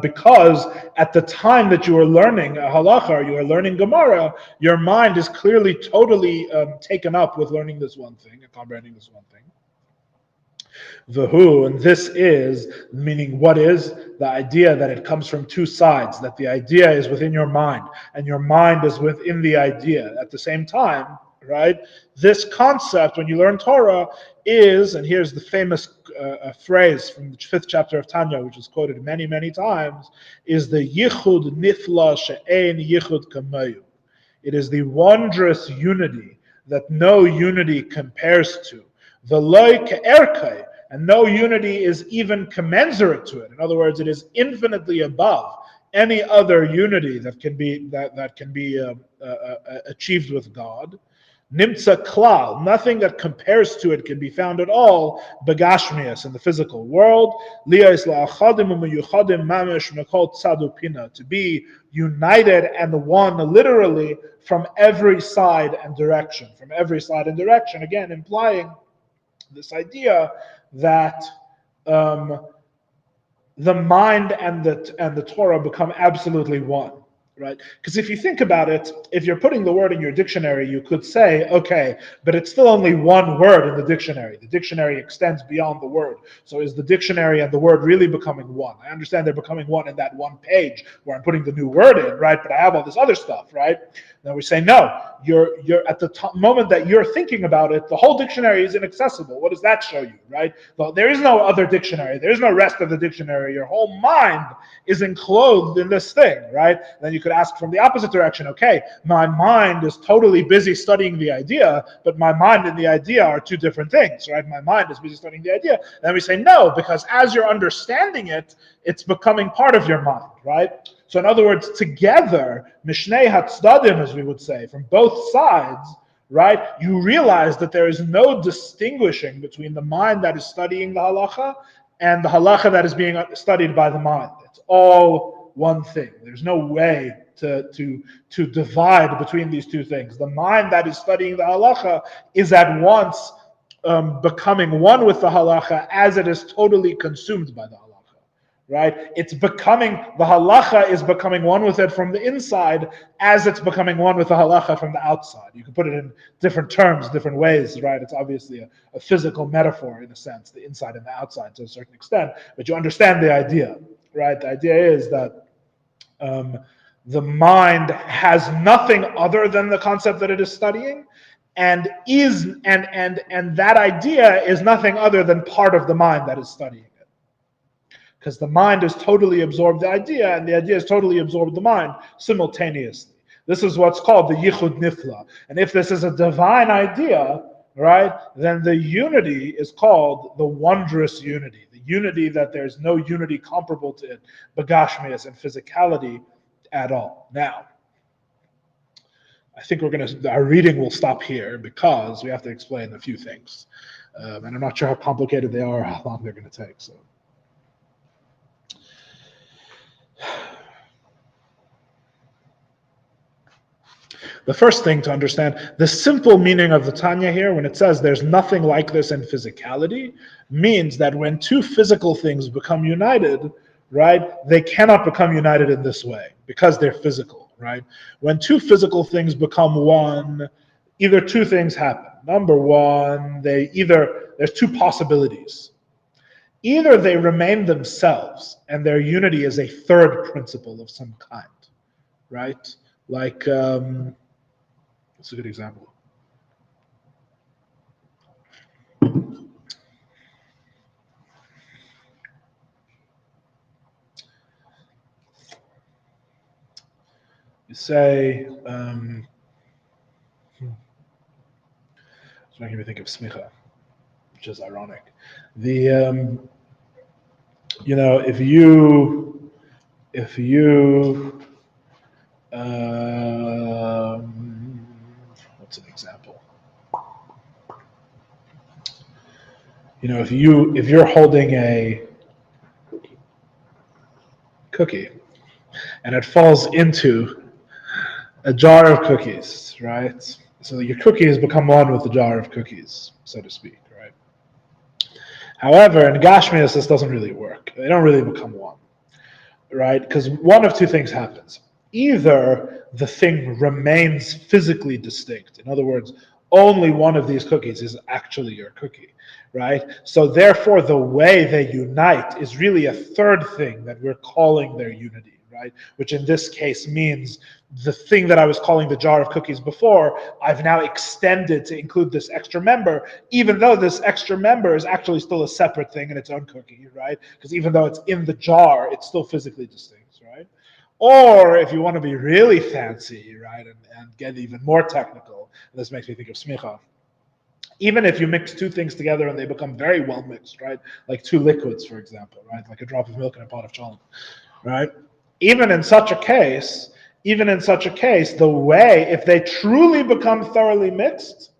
because at the time that you are learning a halacha, or you are learning Gemara, your mind is clearly totally taken up with learning this one thing and comprehending this one thing. The who, and this is, meaning what is, the idea that it comes from two sides, that the idea is within your mind, and your mind is within the idea. At the same time, right, this concept, when you learn Torah, is, and here's the famous phrase from the 5th chapter of Tanya, which is quoted many, many times, is the yichud nifla she'ein yichud kamayu. It is the wondrous unity that no unity compares to. The loy ke'erkai, and no unity is even commensurate to it. In other words, it is infinitely above any other unity that can be achieved with God. Nimtza klal, nothing that compares to it can be found at all, begashmias, in the physical world. Liais la'achadim u'meyuchadim mamish mekol tzadu pina, to be united and one literally from every side and direction. From every side and direction, again, implying this idea that the mind and the Torah become absolutely one, right? Because if you think about it, if you're putting the word in your dictionary, you could say, okay, but it's still only one word in the dictionary. The dictionary extends beyond the word. So is the dictionary and the word really becoming one? I understand they're becoming one in that one page where I'm putting the new word in, right? But I have all this other stuff, right? Then we say, no, you're at the moment that you're thinking about it, the whole dictionary is inaccessible. What does that show you, right? Well, there is no other dictionary. There is no rest of the dictionary. Your whole mind is enclosed in this thing, right? Then you could ask from the opposite direction, okay, my mind is totally busy studying the idea, but my mind and the idea are two different things, right? My mind is busy studying the idea. Then we say, no, because as you're understanding it, it's becoming part of your mind, right? So in other words, together, Mishnei Hatzdadim, as we would say, from both sides, right, you realize that there is no distinguishing between the mind that is studying the halacha and the halacha that is being studied by the mind. It's all one thing. There's no way to divide between these two things. The mind that is studying the halacha is at once becoming one with the halacha as it is totally consumed by the halacha. Right? It's becoming, the halacha is becoming one with it from the inside as it's becoming one with the halacha from the outside. You can put it in different terms, different ways, right? It's obviously a physical metaphor in a sense, the inside and the outside to a certain extent, but you understand the idea, right? The idea is that the mind has nothing other than the concept that it is studying, and that idea is nothing other than part of the mind that is studying. Because the mind has totally absorbed the idea, and the idea has totally absorbed the mind simultaneously. This is what's called the yichud nifla. And if this is a divine idea, right, then the unity is called the wondrous unity. The unity that there's no unity comparable to it, begashmias and physicality at all. Now, I think our reading will stop here because we have to explain a few things. And I'm not sure how complicated they are or how long they're going to take. So. The first thing to understand, the simple meaning of the Tanya here, when it says there's nothing like this in physicality, means that when two physical things become united, right, they cannot become united in this way because they're physical, right? When two physical things become one, either two things happen. Number one, there's two possibilities. Either they remain themselves and their unity is a third principle of some kind, right? Like, that's a good example. You say, it's making me think of smicha, which is ironic. If you what's an example? If you're holding a cookie and it falls into a jar of cookies, right? So your cookie has become one with the jar of cookies, so to speak, right? However, in Gashmias, this doesn't really work. They don't really become one, right? Because one of two things happens. Either the thing remains physically distinct. In other words, only one of these cookies is actually your cookie, right? So therefore, the way they unite is really a third thing that we're calling their unity, right? Which in this case means the thing that I was calling the jar of cookies before, I've now extended to include this extra member, even though this extra member is actually still a separate thing in its own cookie, right? Because even though it's in the jar, it's still physically distinct, right? Or if you want to be really fancy, right, and get even more technical, and this makes me think of smicha, even if you mix two things together and they become very well mixed, right, like two liquids, for example, right, like a drop of milk and a pot of challah, right? Even in such a case, the way, if they truly become thoroughly mixed,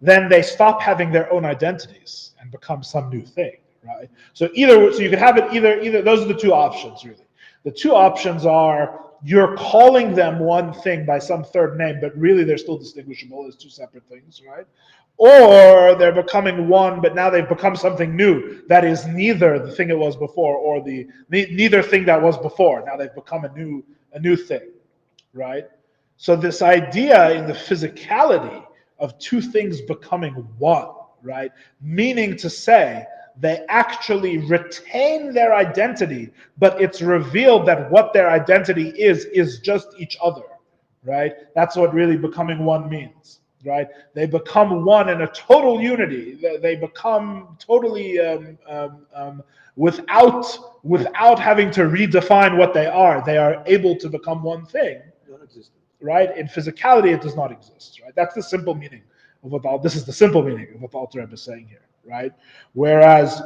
then they stop having their own identities and become some new thing, right? So you could have it either. Those are the two options, really. The two options are you're calling them one thing by some third name, but really they're still distinguishable as two separate things, right? Or they're becoming one, but now they've become something new that is neither the thing it was before or neither thing that was before. Now they've become a new thing, right? So this idea in the physicality of two things becoming one, right? Meaning to say, they actually retain their identity, but it's revealed that what their identity is just each other, right? That's what really becoming one means, right? They become one in a total unity. They become totally without having to redefine what they are. They are able to become one thing, right? In physicality, it does not exist, right? That's the simple meaning of what this is the simple meaning of what the Alter Rebbe is saying here, right? Whereas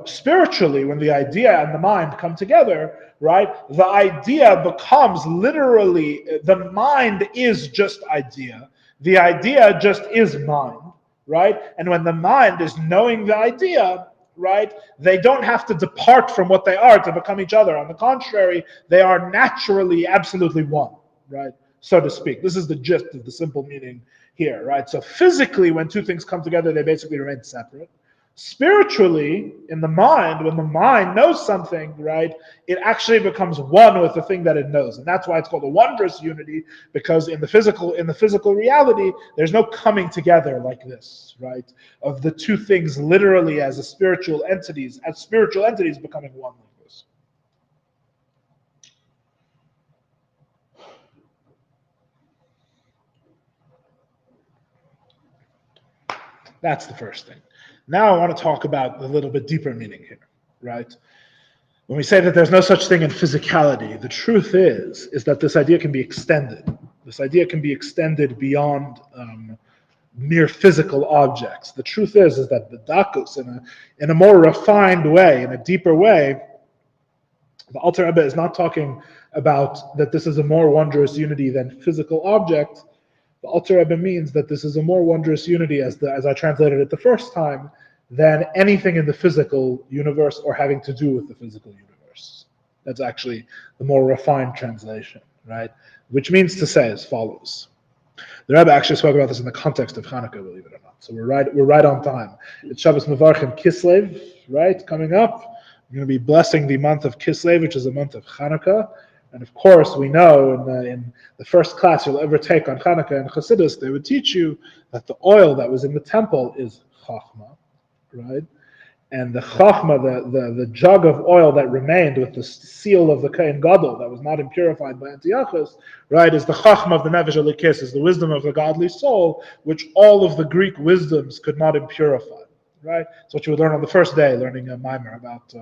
spiritually, when the idea and the mind come together, right, the idea becomes literally, the mind is just idea. The idea just is mind, right? And when the mind is knowing the idea, right, they don't have to depart from what they are to become each other. On the contrary, they are naturally absolutely one, right, so to speak. This is the gist of the simple meaning here, right? So physically, when two things come together, they basically remain separate. Spiritually, in the mind, when the mind knows something, right, it actually becomes one with the thing that it knows, and that's why it's called a wondrous unity. Because in the physical reality, there's no coming together like this, right, of the two things literally as spiritual entities becoming one like this. That's the first thing. Now I want to talk about the little bit deeper meaning here, right? When we say that there's no such thing in physicality, the truth is that this idea can be extended. This idea can be extended beyond mere physical objects. The truth is that the dakus, in a more refined way, in a deeper way, the Alter Rebbe is not talking about that this is a more wondrous unity than physical objects. The Alter Rebbe means that this is a more wondrous unity, as I translated it the first time, than anything in the physical universe or having to do with the physical universe. That's actually the more refined translation, right? Which means to say as follows. The Rebbe actually spoke about this in the context of Hanukkah, believe it or not. So we're right on time. It's Shabbos Mevarchim Kislev, right? Coming up, we're going to be blessing the month of Kislev, which is a month of Hanukkah. And of course, we know in the first class you'll ever take on Hanukkah and Chassidus, they would teach you that the oil that was in the temple is Chachma, right? And the Chachma, the jug of oil that remained with the seal of the Kohen Gadol that was not impurified by Antiochus, right, is the Chachma of the Nefesh Elikis, is the wisdom of the godly soul, which all of the Greek wisdoms could not impurify, right? That's what you would learn on the first day, learning a mimer about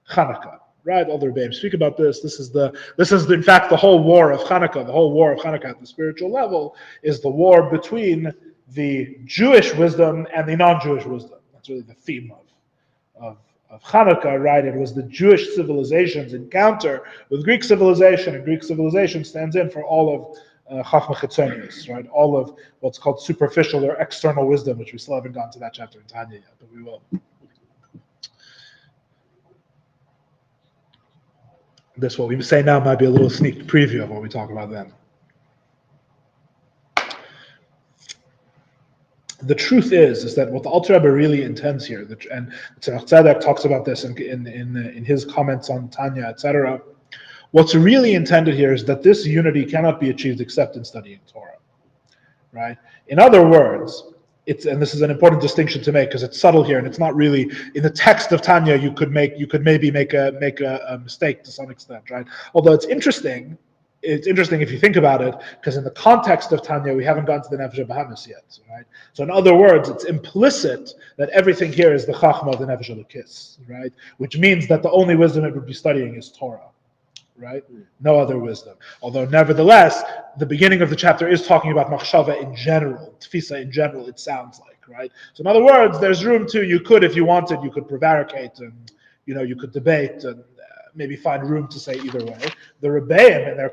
Hanukkah. Right, all the Rebbeim speak about this. This is in fact the whole war of Hanukkah. The whole war of Hanukkah at the spiritual level is the war between the Jewish wisdom and the non-Jewish wisdom. That's really the theme of Hanukkah, right? It was the Jewish civilization's encounter with Greek civilization, and Greek civilization stands in for all of Chachma Chitzonius, right? All of what's called superficial or external wisdom, which we still haven't gotten to that chapter in Tanya yet, but we will. This, what we say now, might be a little sneak preview of what we talk about then. The truth is that what the Alter Rebbe really intends here, and Tzemach Tzedek talks about this in his comments on Tanya, etc. What's really intended here is that this unity cannot be achieved except in studying Torah, right? In other words, and this is an important distinction to make because it's subtle here, and it's not really in the text of Tanya. You could maybe make a mistake to some extent, right? Although it's interesting if you think about it, because in the context of Tanya, we haven't gone to the Nefesh Bahamis yet, right? So in other words, it's implicit that everything here is the Chachma of the Nefesh Elokis, right? Which means that the only wisdom it would be studying is Torah, right? No other wisdom. Although nevertheless, the beginning of the chapter is talking about machshava in general, tfisa in general, it sounds like, right? So in other words, there's room to, you could, if you wanted, you could prevaricate and, you could debate and maybe find room to say either way. The Rebbeim and their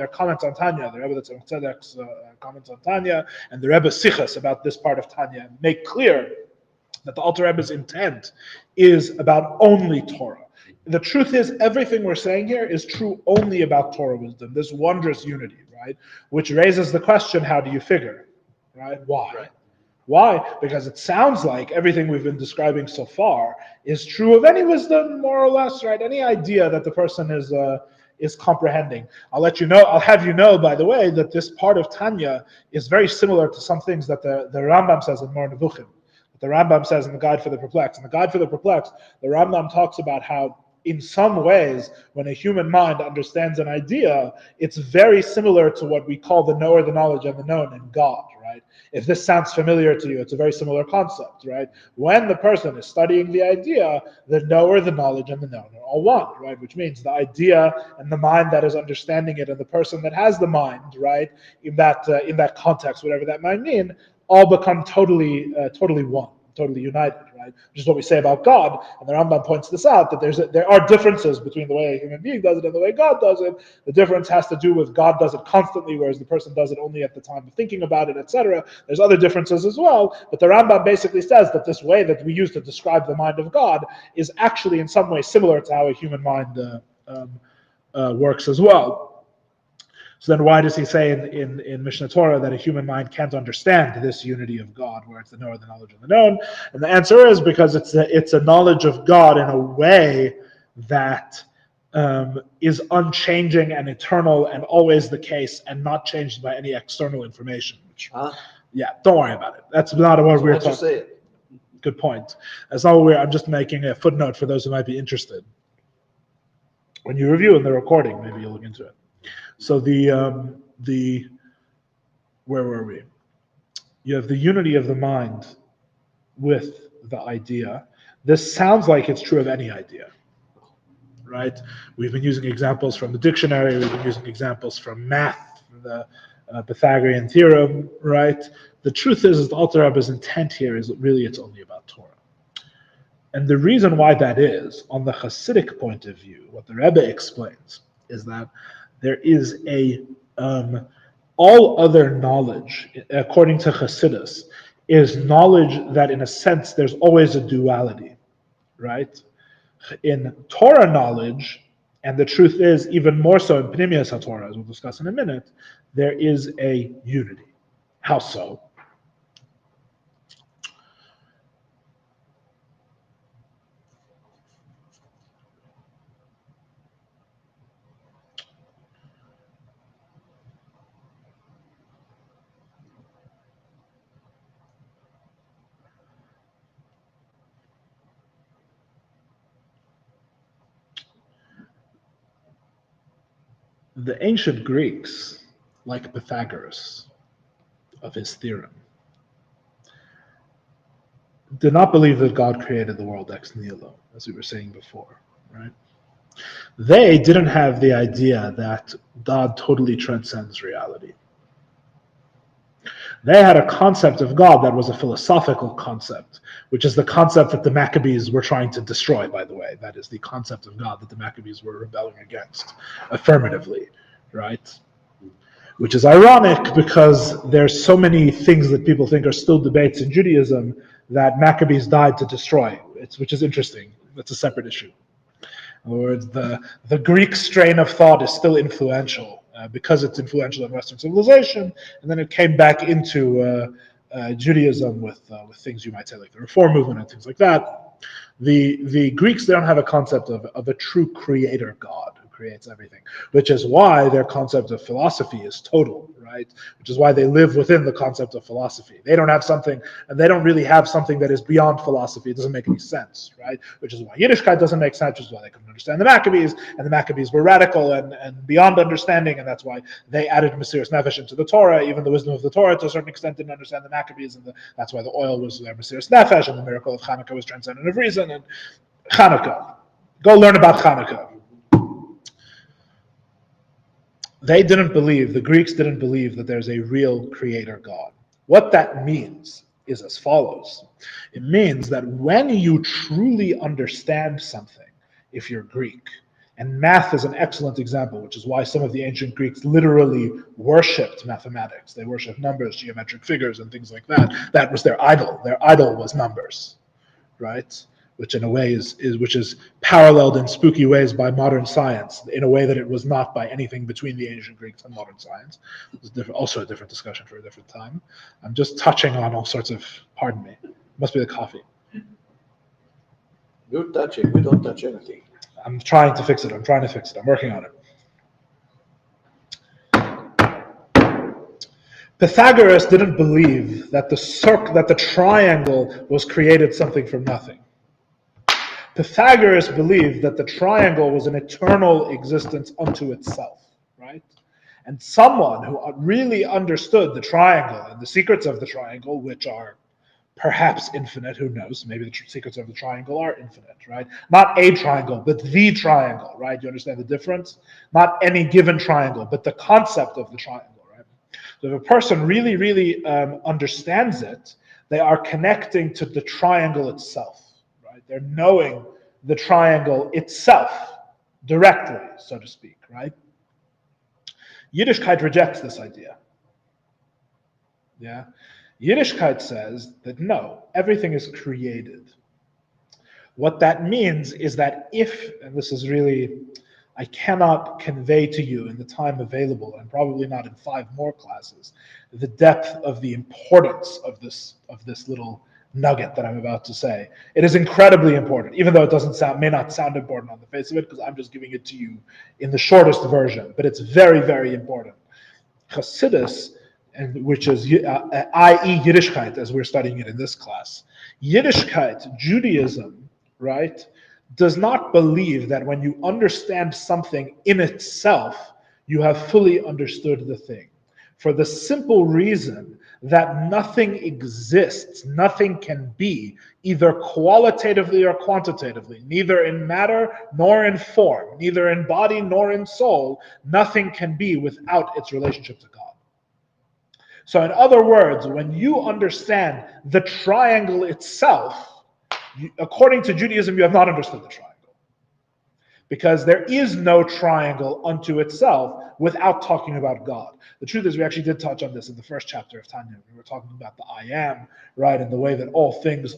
comments on Tanya, the Rebbe Tzemach Tzedek's comments on Tanya, and the Rebbe Sichas about this part of Tanya make clear that the Alter Rebbe's intent is about only Torah. The truth is, everything we're saying here is true only about Torah wisdom, this wondrous unity, right? Which raises the question, how do you figure, right? Why? Right. Why? Because it sounds like everything we've been describing so far is true of any wisdom, more or less, right? Any idea that the person is comprehending. I'll have you know, by the way, that this part of Tanya is very similar to some things that the Rambam says in Mor Nevuchim. The Rambam says in the Guide for the Perplexed. In the Guide for the Perplexed, the Rambam talks about how in some ways, when a human mind understands an idea, it's very similar to what we call the knower, the knowledge, and the known in God, right? If this sounds familiar to you, it's a very similar concept, right? When the person is studying the idea, the knower, the knowledge, and the known are all one, right? Which means the idea and the mind that is understanding it and the person that has the mind, right, in that context, whatever that might mean, all become totally one, totally united, right? Which is what we say about God. And the Rambam points this out, that there are differences between the way a human being does it and the way God does it. The difference has to do with God does it constantly, whereas the person does it only at the time of thinking about it, etc. There's other differences as well, but the Rambam basically says that this way that we use to describe the mind of God is actually in some way similar to how a human mind works as well. So then why does he say in Mishnah Torah that a human mind can't understand this unity of God, where it's the knower, the knowledge, and the known? And the answer is because it's a knowledge of God in a way that is unchanging and eternal and always the case and not changed by any external information. Yeah, don't worry about it. That's not what we're talking about. Good point. That's not what I'm just making a footnote for those who might be interested. When you review in the recording, maybe you'll look into it. So where were we? You have the unity of the mind with the idea. This sounds like it's true of any idea, right? We've been using examples from the dictionary. We've been using examples from math, the Pythagorean theorem, right? The truth is the Alter Rebbe's intent here is that really it's only about Torah. And the reason why that is, on the Hasidic point of view, what the Rebbe explains is that there is all other knowledge, according to Chassidus, is knowledge that in a sense there's always a duality, right? In Torah knowledge, and the truth is even more so in Pnimius HaTorah, as we'll discuss in a minute, there is a unity. How so? The ancient Greeks, like Pythagoras, of his theorem, did not believe that God created the world ex nihilo, as we were saying before, right? They didn't have the idea that God totally transcends reality. They had a concept of God that was a philosophical concept, which is the concept that the Maccabees were trying to destroy, by the way. That is the concept of God that the Maccabees were rebelling against affirmatively, right? Which is ironic because there's so many things that people think are still debates in Judaism that Maccabees died to destroy, which is interesting. That's a separate issue. In other words, the Greek strain of thought is still influential because it's influential in Western civilization, and then it came back into Judaism with things you might say like the Reform movement and things like that. The Greeks, they don't have a concept of a true creator God who creates everything, which is why their concept of philosophy is total, right? Which is why they live within the concept of philosophy. They don't have something, and they don't really have something that is beyond philosophy. It doesn't make any sense, right? Which is why Yiddishkeit doesn't make sense, which is why they couldn't understand the Maccabees, and the Maccabees were radical and beyond understanding, and that's why they added Mesiras Nefesh into the Torah. Even the wisdom of the Torah, to a certain extent, didn't understand the Maccabees, and that's why the oil was their Mesiras Nefesh, and the miracle of Hanukkah was transcendent of reason. And Hanukkah, go learn about Hanukkah. They didn't believe, the Greeks didn't believe that there's a real creator God. What that means is as follows. It means that when you truly understand something, if you're Greek, and math is an excellent example, which is why some of the ancient Greeks literally worshipped mathematics. They worshipped numbers, geometric figures, and things like that. That was their idol. Their idol was numbers, right? Which in a way is paralleled in spooky ways by modern science, in a way that it was not by anything between the ancient Greeks and modern science. It's also a different discussion for a different time. I'm just touching on all sorts of, pardon me, it must be the coffee. You're touching, we don't touch anything. I'm trying to fix it, I'm working on it. Pythagoras didn't believe that the triangle was created something from nothing. Pythagoras believed that the triangle was an eternal existence unto itself, right? And someone who really understood the triangle and the secrets of the triangle, which are perhaps infinite, who knows? Maybe the secrets of the triangle are infinite, right? Not a triangle, but the triangle, right? You understand the difference? Not any given triangle, but the concept of the triangle, right? So if a person really, really understands it, they are connecting to the triangle itself. They're knowing the triangle itself directly, so to speak, right? Yiddishkeit rejects this idea. Yeah? Yiddishkeit says that no, everything is created. What that means is that if, and this is really I cannot convey to you in the time available, and probably not in 5 more classes, the depth of the importance of this little nugget that I'm about to say. It is incredibly important, even though it may not sound important on the face of it, because I'm just giving it to you in the shortest version, but it's very, very important. Chassidus, which is i.e. Yiddishkeit, as we're studying it in this class. Yiddishkeit, Judaism, right, does not believe that when you understand something in itself, you have fully understood the thing. For the simple reason that nothing exists, nothing can be, either qualitatively or quantitatively, neither in matter nor in form, neither in body nor in soul, nothing can be without its relationship to God. So in other words, when you understand the triangle itself, according to Judaism, you have not understood the triangle. Because there is no triangle unto itself without talking about God. The truth is, we actually did touch on this in the first chapter of Tanya. We were talking about the I am, right, and the way that all things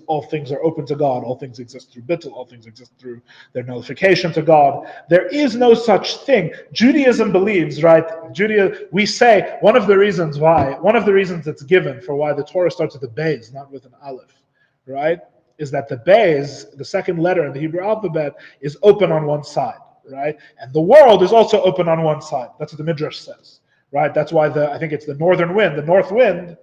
are open to God, all things exist through bittul, all things exist through their nullification to God. There is no such thing. Judaism believes, right, we say one of the reasons it's given for why the Torah starts with a Beis, not with an Aleph, right, is that the Beis, the second letter in the Hebrew alphabet, is open on one side, right? And the world is also open on one side. That's what the Midrash says, right? That's why I think it's the northern wind. The north wind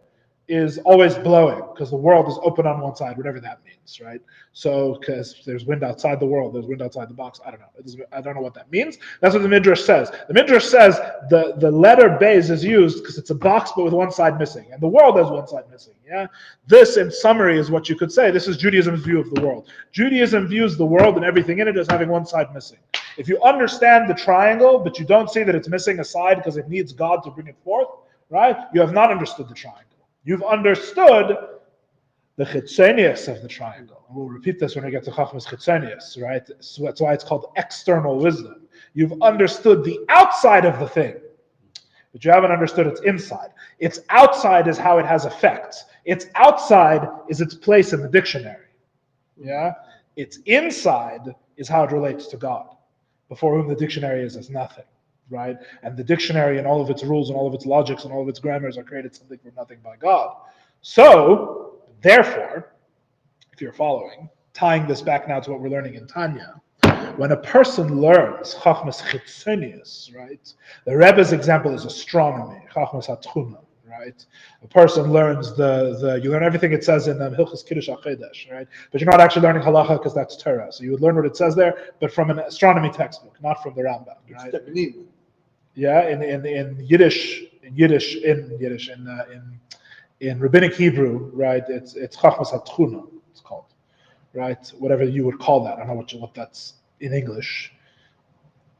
is always blowing because the world is open on one side, whatever that means, right? So, because there's wind outside the world, there's wind outside the box. I don't know. I don't know what that means. That's what the Midrash says. The Midrash says the letter Beis is used because it's a box but with one side missing, and the world has one side missing. Yeah. This, in summary, is what you could say. This is Judaism's view of the world. Judaism views the world and everything in it as having one side missing. If you understand the triangle, but you don't see that it's missing a side because it needs God to bring it forth, right? You have not understood the triangle. You've understood the chitzonius of the triangle. And we'll repeat this when we get to Chachmas chitzonius, right? So that's why it's called external wisdom. You've understood the outside of the thing, but you haven't understood its inside. Its outside is how it has effects. Its outside is its place in the dictionary. Yeah? Its inside is how it relates to God, before whom the dictionary is as nothing. Right? And the dictionary and all of its rules and all of its logics and all of its grammars are created something from nothing by God. So, therefore, if you're following, tying this back now to what we're learning in Tanya, when a person learns Chachmas Chitzonius, right? The Rebbe's example is astronomy, Chachmas HaTchuna, right? A person learns you learn everything it says in Hilchos Kiddush HaChedesh, right? But you're not actually learning halacha because that's Torah. So you would learn what it says there, but from an astronomy textbook, not from the Rambam, right? Yeah, in rabbinic Hebrew, right? It's Chachmas HaTchuna, it's called, right? Whatever you would call that. I don't know what that's in English,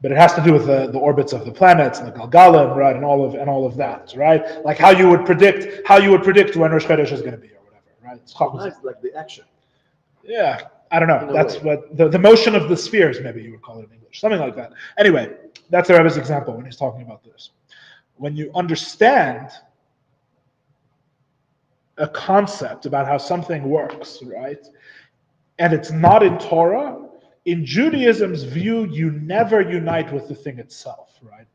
but it has to do with the orbits of the planets and the Galgalim, right? And all of that, right? Like how you would predict when Rosh Chodesh is going to be or whatever, right? It's nice, like the action. Yeah, I don't know. That's what the motion of the spheres, maybe you would call it in English, something like that. Anyway, that's the Rebbe's example when he's talking about this. When you understand a concept about how something works, right, and it's not in Torah, in Judaism's view, you never unite with the thing itself, right?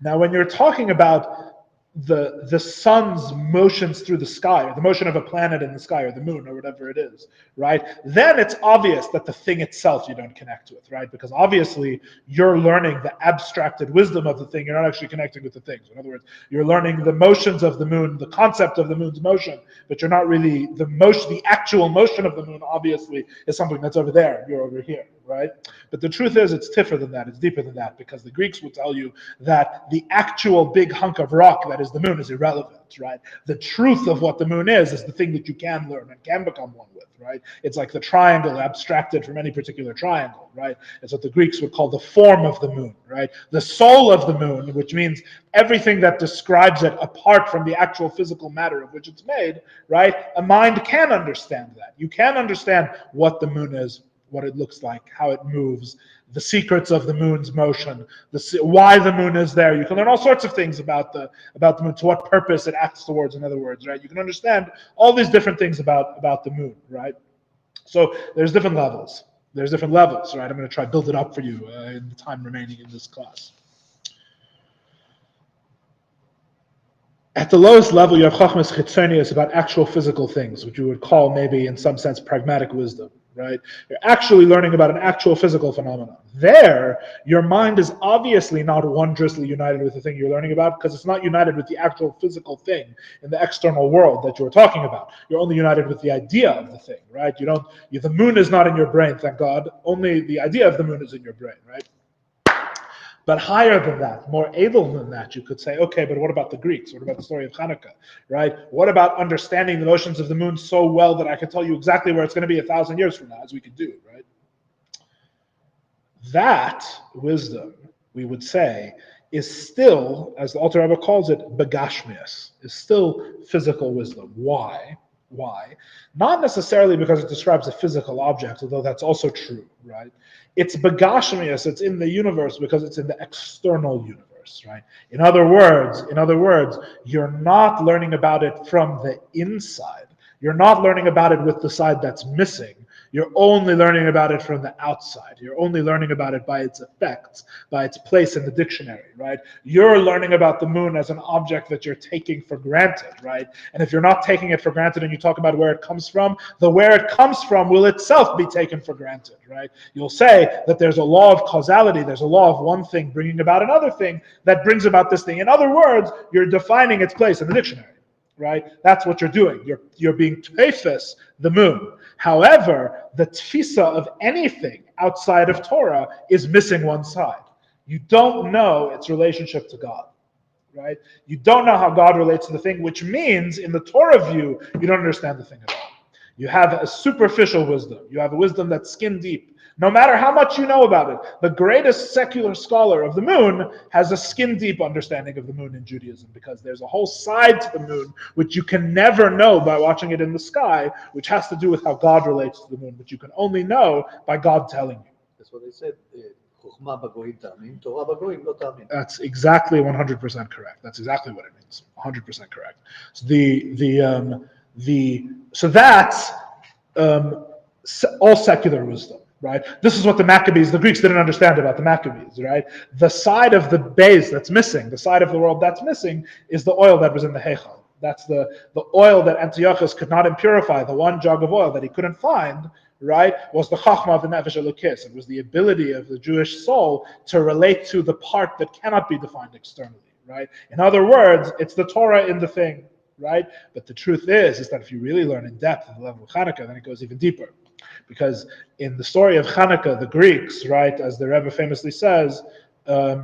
Now, when you're talking about the sun's motions through the sky, or the motion of a planet in the sky, or the moon, or whatever it is, right? Then it's obvious that the thing itself you don't connect with, right? Because obviously you're learning the abstracted wisdom of the thing. You're not actually connecting with the things. In other words, you're learning the motions of the moon, the concept of the moon's motion, but you're not really the actual motion of the moon, obviously, is something that's over there. You're over here, right? But the truth is, it's stiffer than that. It's deeper than that, because the Greeks will tell you that the actual big hunk of rock that is the moon is irrelevant, right? The truth of what the moon is the thing that you can learn and can become one with, right? It's like the triangle abstracted from any particular triangle, right? It's what the Greeks would call the form of the moon, right? The soul of the moon, which means everything that describes it apart from the actual physical matter of which it's made, right? A mind can understand that. You can understand what the moon is, what it looks like, how it moves, the secrets of the moon's motion, why the moon is there. You can learn all sorts of things about the moon, to what purpose it acts towards, in other words, right? You can understand all these different things about the moon, right? So there's different levels. There's different levels, right? I'm going to try to build it up for you in the time remaining in this class. At the lowest level, you have Chachmas Chitzonius about actual physical things, which you would call maybe in some sense pragmatic wisdom, right? You're actually learning about an actual physical phenomenon. There, your mind is obviously not wondrously united with the thing you're learning about because it's not united with the actual physical thing in the external world that you're talking about. You're only united with the idea of the thing, right? The moon is not in your brain, thank God. Only the idea of the moon is in your brain, right? But higher than that, more able than that, you could say, okay, but what about the Greeks? What about the story of Hanukkah, right? What about understanding the motions of the moon so well that I can tell you exactly where it's going to be 1,000 years from now, as we could do, right? That wisdom, we would say, is still, as the Alter Rebbe calls it, begashmias, is still physical wisdom. Why? Not necessarily because it describes a physical object, although that's also true, right? It's begashmias, it's in the universe because it's in the external universe, right? In other words, you're not learning about it from the inside. You're not learning about it with the side that's missing. You're only learning about it from the outside. You're only learning about it by its effects, by its place in the dictionary, right? You're learning about the moon as an object that you're taking for granted, right? And if you're not taking it for granted and you talk about where it comes from, the where it comes from will itself be taken for granted, right? You'll say that there's a law of causality, there's a law of one thing bringing about another thing that brings about this thing. In other words, you're defining its place in the dictionary. Right? That's what you're doing. You're being tefes, the moon. However, the tfisa of anything outside of Torah is missing one side. You don't know its relationship to God. Right? You don't know how God relates to the thing, which means in the Torah view, you don't understand the thing at all. You have a superficial wisdom. You have a wisdom that's skin deep. No matter how much you know about it, the greatest secular scholar of the moon has a skin-deep understanding of the moon in Judaism because there's a whole side to the moon which you can never know by watching it in the sky, which has to do with how God relates to the moon, which you can only know by God telling you. That's what they said. That's exactly 100% correct. That's exactly what it means. 100% correct. So that's all secular wisdom. Right? This is what the Maccabees, the Greeks didn't understand about the Maccabees, right? The side of the base that's missing, the side of the world that's missing, is the oil that was in the Heichal. That's the oil that Antiochus could not impurify, the one jug of oil that he couldn't find, right, was the Chachma of the Nefesh Elokis. It was the ability of the Jewish soul to relate to the part that cannot be defined externally, right? In other words, it's the Torah in the thing, right? But the truth is that if you really learn in depth at the level of Hanukkah, then it goes even deeper. Because in the story of Hanukkah, the Greeks, right, as the Rebbe famously says, as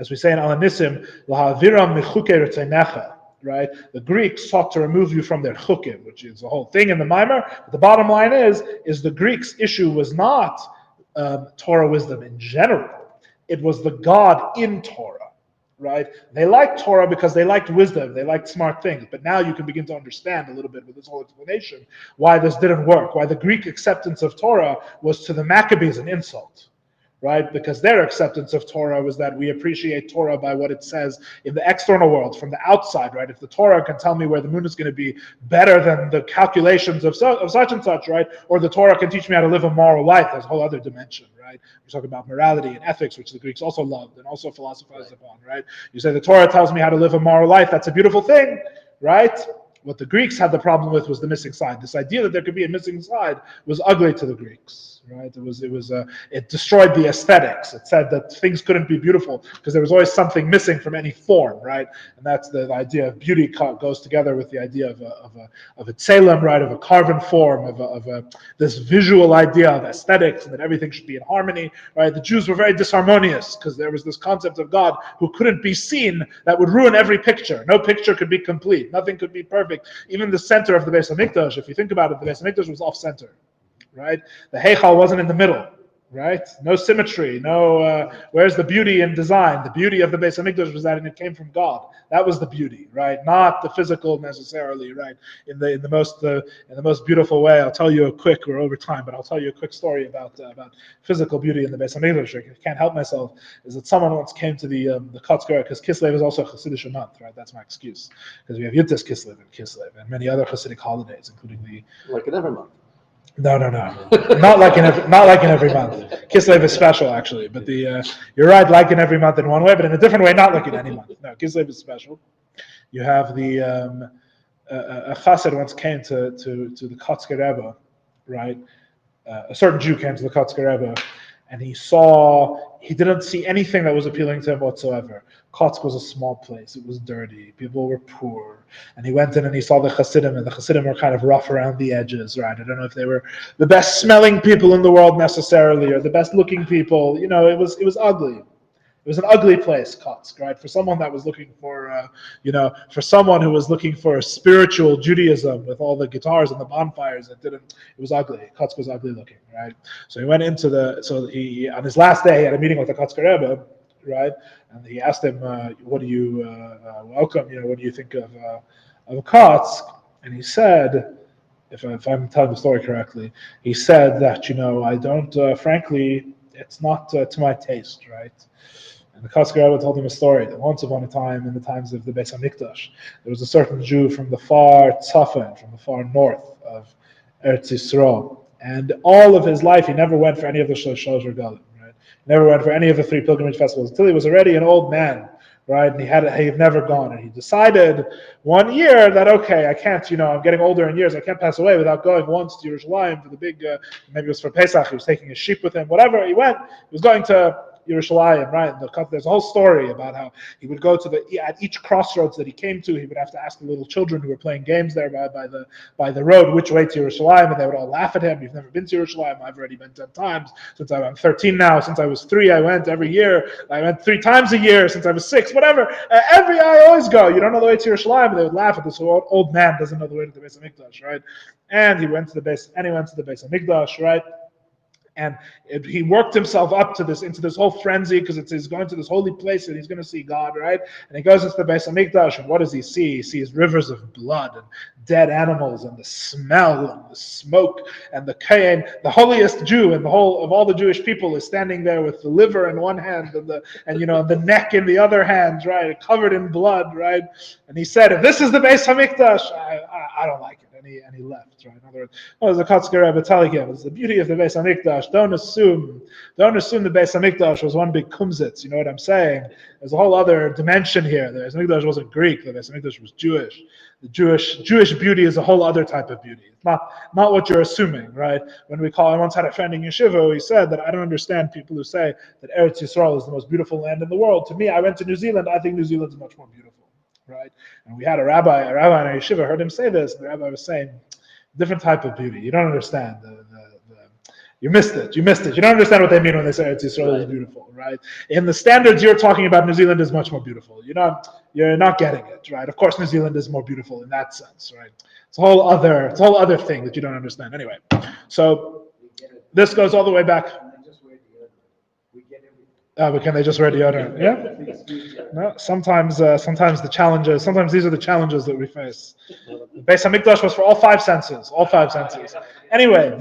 we say in Al Nisim, Lahaviram michuke retzenecha, right? The Greeks sought to remove you from their chukim, which is the whole thing in the Maimer. But the bottom line is the Greeks' issue was not Torah wisdom in general. It was the God in Torah. Right? They liked Torah because they liked wisdom, they liked smart things. But now you can begin to understand a little bit with this whole explanation why this didn't work, why the Greek acceptance of Torah was to the Maccabees an insult. Right? Because their acceptance of Torah was that we appreciate Torah by what it says in the external world, from the outside, right? If the Torah can tell me where the moon is going to be better than the calculations of such and such, right? Or the Torah can teach me how to live a moral life, that's a whole other dimension, right? We're talking about morality and ethics, which the Greeks also loved and also philosophized upon, right? You say the Torah tells me how to live a moral life, that's a beautiful thing, right? What the Greeks had the problem with was the missing side. This idea that there could be a missing side was ugly to the Greeks, right? It destroyed the aesthetics. It said that things couldn't be beautiful because there was always something missing from any form, right? And that's the idea of beauty goes together with the idea of a tselem, right? Of a carven form, of this visual idea of aesthetics, and that everything should be in harmony, right? The Jews were very disharmonious because there was this concept of God who couldn't be seen that would ruin every picture. No picture could be complete. Nothing could be perfect. Even the center of the Beis Hamikdash, if you think about it, the Beis Hamikdash was off-center, right? The Heichal wasn't in the middle, right? No symmetry, where's the beauty in design? The beauty of the Beis Hamikdash was that it came from God. That was the beauty, right? Not the physical necessarily, right? In the most beautiful way. I'll tell you we're over time, but I'll tell you a quick story about physical beauty in the Beis Hamikdash. I can't help myself. Is that someone once came to the Kotzker, because Kislev is also a Chassidish month, right? That's my excuse, because we have Yudtes Kislev and many other Hasidic holidays, including like in every month. No. Not like in every month. Kislev is special, actually, but you're right, like in every month in one way, but in a different way, not like in any month. No, Kislev is special. You have a chassid once came to the Kotzker Rebbe, right? A certain Jew came to the Kotzker Rebbe, and he didn't see anything that was appealing to him whatsoever. Kotzk was a small place. It was dirty. People were poor. And he went in and he saw the Chassidim, and the Chassidim were kind of rough around the edges, right? I don't know if they were the best smelling people in the world necessarily, or the best looking people. It was ugly. It was an ugly place, Kotzk, right? For someone that was looking for, for someone who was looking for spiritual Judaism with all the guitars and the bonfires, it was ugly. Kotzk was ugly looking, right? So he went into he on his last day, he had a meeting with the Kotzker Rebbe, right? And he asked him, what do you welcome? What do you think of Kotzk? And he said, if I'm telling the story correctly, he said that, I don't, frankly, it's not to my taste, right? And the Kotzker Rebbe told him a story that once upon a time, in the times of the Beis Hamikdash, there was a certain Jew from the far Tzafon, from the far north of Eretz Yisrael, and all of his life he never went for any of the Shalosh Regalim, right? Never went for any of the 3 pilgrimage festivals until he was already an old man, right? And he had never gone, and he decided one year that okay, I can't, I'm getting older in years, I can't pass away without going once to Yerushalayim for the big, maybe it was for Pesach, he was taking his sheep with him, whatever. He was going to Yerushalayim, right? There's a whole story about how he would go at each crossroads that he came to, he would have to ask the little children who were playing games there by the road which way to Yerushalayim, and they would all laugh at him. You've never been to Yerushalayim? I've already been 10 times since I'm 13 now. Since I was 3, I went every year. I went 3 times a year since I was 6. Whatever. I always go. You don't know the way to Yerushalayim? And they would laugh at this old man doesn't know the way to the Beis Hamikdash, right? And he went to the Beis Hamikdash, right? And he worked himself up into this whole frenzy because he's going to this holy place and he's going to see God, right? And he goes into the Beis Hamikdash, and what does he see? He sees rivers of blood and dead animals and the smell and the smoke and the kain. The holiest Jew of all the Jewish people is standing there with the liver in one hand and the neck in the other hand, right? Covered in blood, right? And he said, if this is the Beis Hamikdash, I don't like it. And he left, right? In other words, what does the Kotzker Rebbe telling him? It's the beauty of the Beis Hamikdash. Don't assume the Beis Hamikdash was one big kumsitz. You know what I'm saying? There's a whole other dimension here. The Beis Hamikdash wasn't Greek. The Beis Hamikdash was Jewish. The Jewish beauty is a whole other type of beauty. It's not what you're assuming, right? I once had a friend in yeshiva who he said that I don't understand people who say that Eretz Yisrael is the most beautiful land in the world. To me, I went to New Zealand. I think New Zealand is much more beautiful. Right, and we had a rabbi in our yeshiva heard him say this. The rabbi was saying, different type of beauty. You don't understand. You missed it. You don't understand what they mean when they say Eretz Yisrael is beautiful, right? In the standards you're talking about, New Zealand is much more beautiful. You're not getting it, right? Of course, New Zealand is more beautiful in that sense, right? It's a whole other thing that you don't understand. Anyway, so this goes all the way back. But can they just wear deodorant? Yeah. No. Sometimes the challenges. Sometimes these are the challenges that we face. The Beis Hamikdash was for all five senses. Anyway,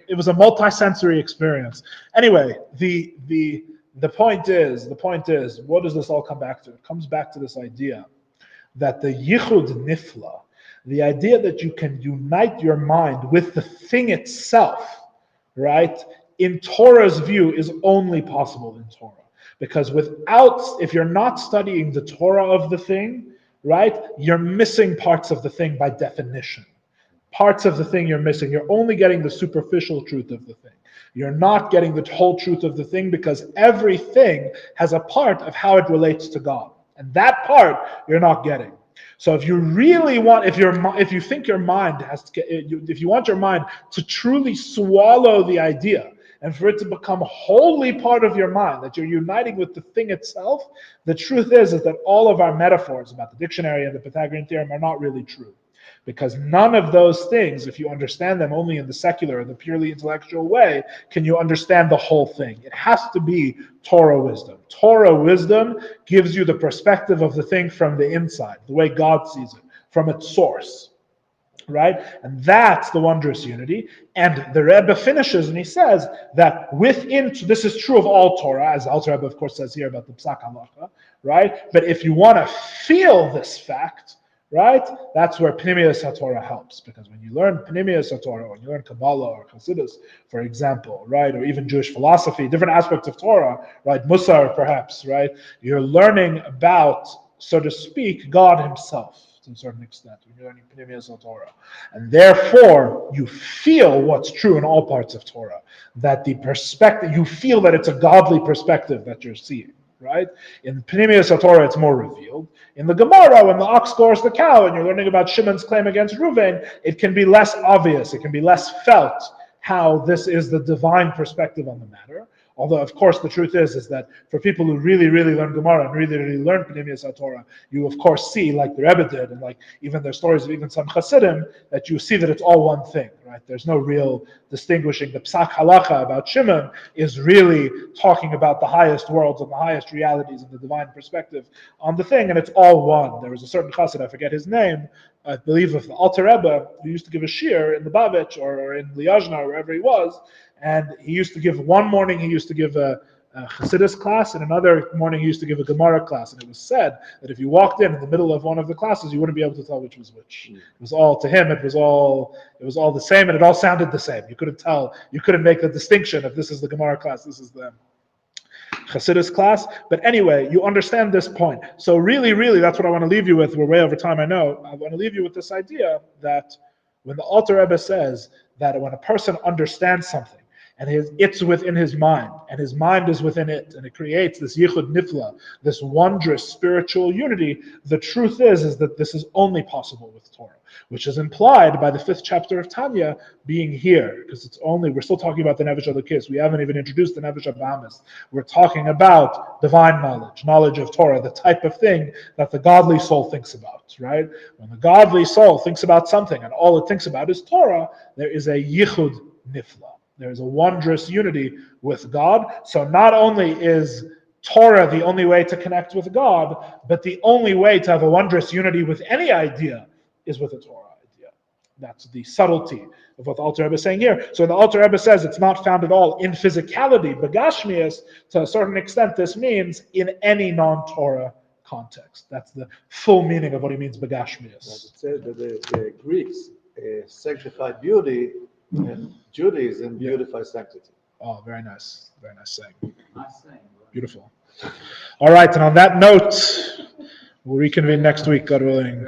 it was a multi-sensory experience. Anyway, the point is, what does this all come back to? It comes back to this idea that the yichud nifla, the idea that you can unite your mind with the thing itself, right? In Torah's view, is only possible in Torah. Because if you're not studying the Torah of the thing, right, you're missing parts of the thing by definition. Parts of the thing you're missing. You're only getting the superficial truth of the thing. You're not getting the whole truth of the thing because everything has a part of how it relates to God. And that part you're not getting. So if you really want, if you think your mind if you want your mind to truly swallow the idea, and for it to become wholly part of your mind, that you're uniting with the thing itself, the truth is that all of our metaphors about the dictionary and the Pythagorean theorem are not really true. Because none of those things, if you understand them only in the secular or the purely intellectual way, can you understand the whole thing. It has to be Torah wisdom. Torah wisdom gives you the perspective of the thing from the inside, the way God sees it, from its source. Right? And that's the wondrous unity. And the Rebbe finishes and he says that this is true of all Torah, as Alter Rebbe of course says here about the Psak Halacha, right? But if you want to feel this fact, right? That's where Pnimius HaTorah helps, because when you learn Pnimius HaTorah, when you learn Kabbalah or Chassidus, for example, right, or even Jewish philosophy, different aspects of Torah, right, Musar perhaps, right, you're learning about, so to speak, God himself to a certain extent when you're learning Pnimius HaTorah. And therefore, you feel what's true in all parts of Torah, that the perspective, you feel that it's a godly perspective that you're seeing. Right? In Pnimius HaTorah, it's more revealed. In the Gemara, when the ox gores the cow and you're learning about Shimon's claim against Reuven, it can be less obvious, it can be less felt how this is the divine perspective on the matter. Although, of course, the truth is that for people who really, really learn Gemara and really, really learn Pnimius HaTorah, you, of course, see, like the Rebbe did, and like even their stories of even some Chassidim, that you see that it's all one thing, right? There's no real distinguishing. The Psak Halacha about Shimon is really talking about the highest worlds and the highest realities and the divine perspective on the thing, and it's all one. There was a certain Chassid, I forget his name, I believe of the Alter Rebbe, who used to give a shir in the Babich or in Liadi or wherever he was, and he used to give, one morning he used to give a Chassidus class, and another morning he used to give a Gemara class, and it was said that if you walked in the middle of one of the classes, you wouldn't be able to tell which was which. It was all, to him, it was all the same, and it all sounded the same. You couldn't tell, you couldn't make the distinction if this is the Gemara class, this is the Chassidus class. But anyway, you understand this point. So really, really, that's what I want to leave you with. We're way over time, I know. I want to leave you with this idea that when the Alter Rebbe says that when a person understands something, and it's within his mind, and his mind is within it, and it creates this yichud nifla, this wondrous spiritual unity. The truth is that this is only possible with Torah, which is implied by the 5th chapter of Tanya being here, because we're still talking about the Nefesh Elokis. We haven't even introduced the Nefesh Abamis. We're talking about divine knowledge of Torah, the type of thing that the godly soul thinks about, right? When the godly soul thinks about something, and all it thinks about is Torah, there is a yichud nifla. There is a wondrous unity with God. So not only is Torah the only way to connect with God, but the only way to have a wondrous unity with any idea is with a Torah idea. That's the subtlety of what the Alter Rebbe is saying here. So the Alter Rebbe says it's not found at all in physicality, begashmias. To a certain extent, this means in any non-Torah context. That's the full meaning of what he means begashmias. It says that the Greeks sanctified beauty, and Judaism beautifies sanctity. Oh, very nice. Very nice saying. Beautiful. All right, and on that note, we'll reconvene next week, God willing.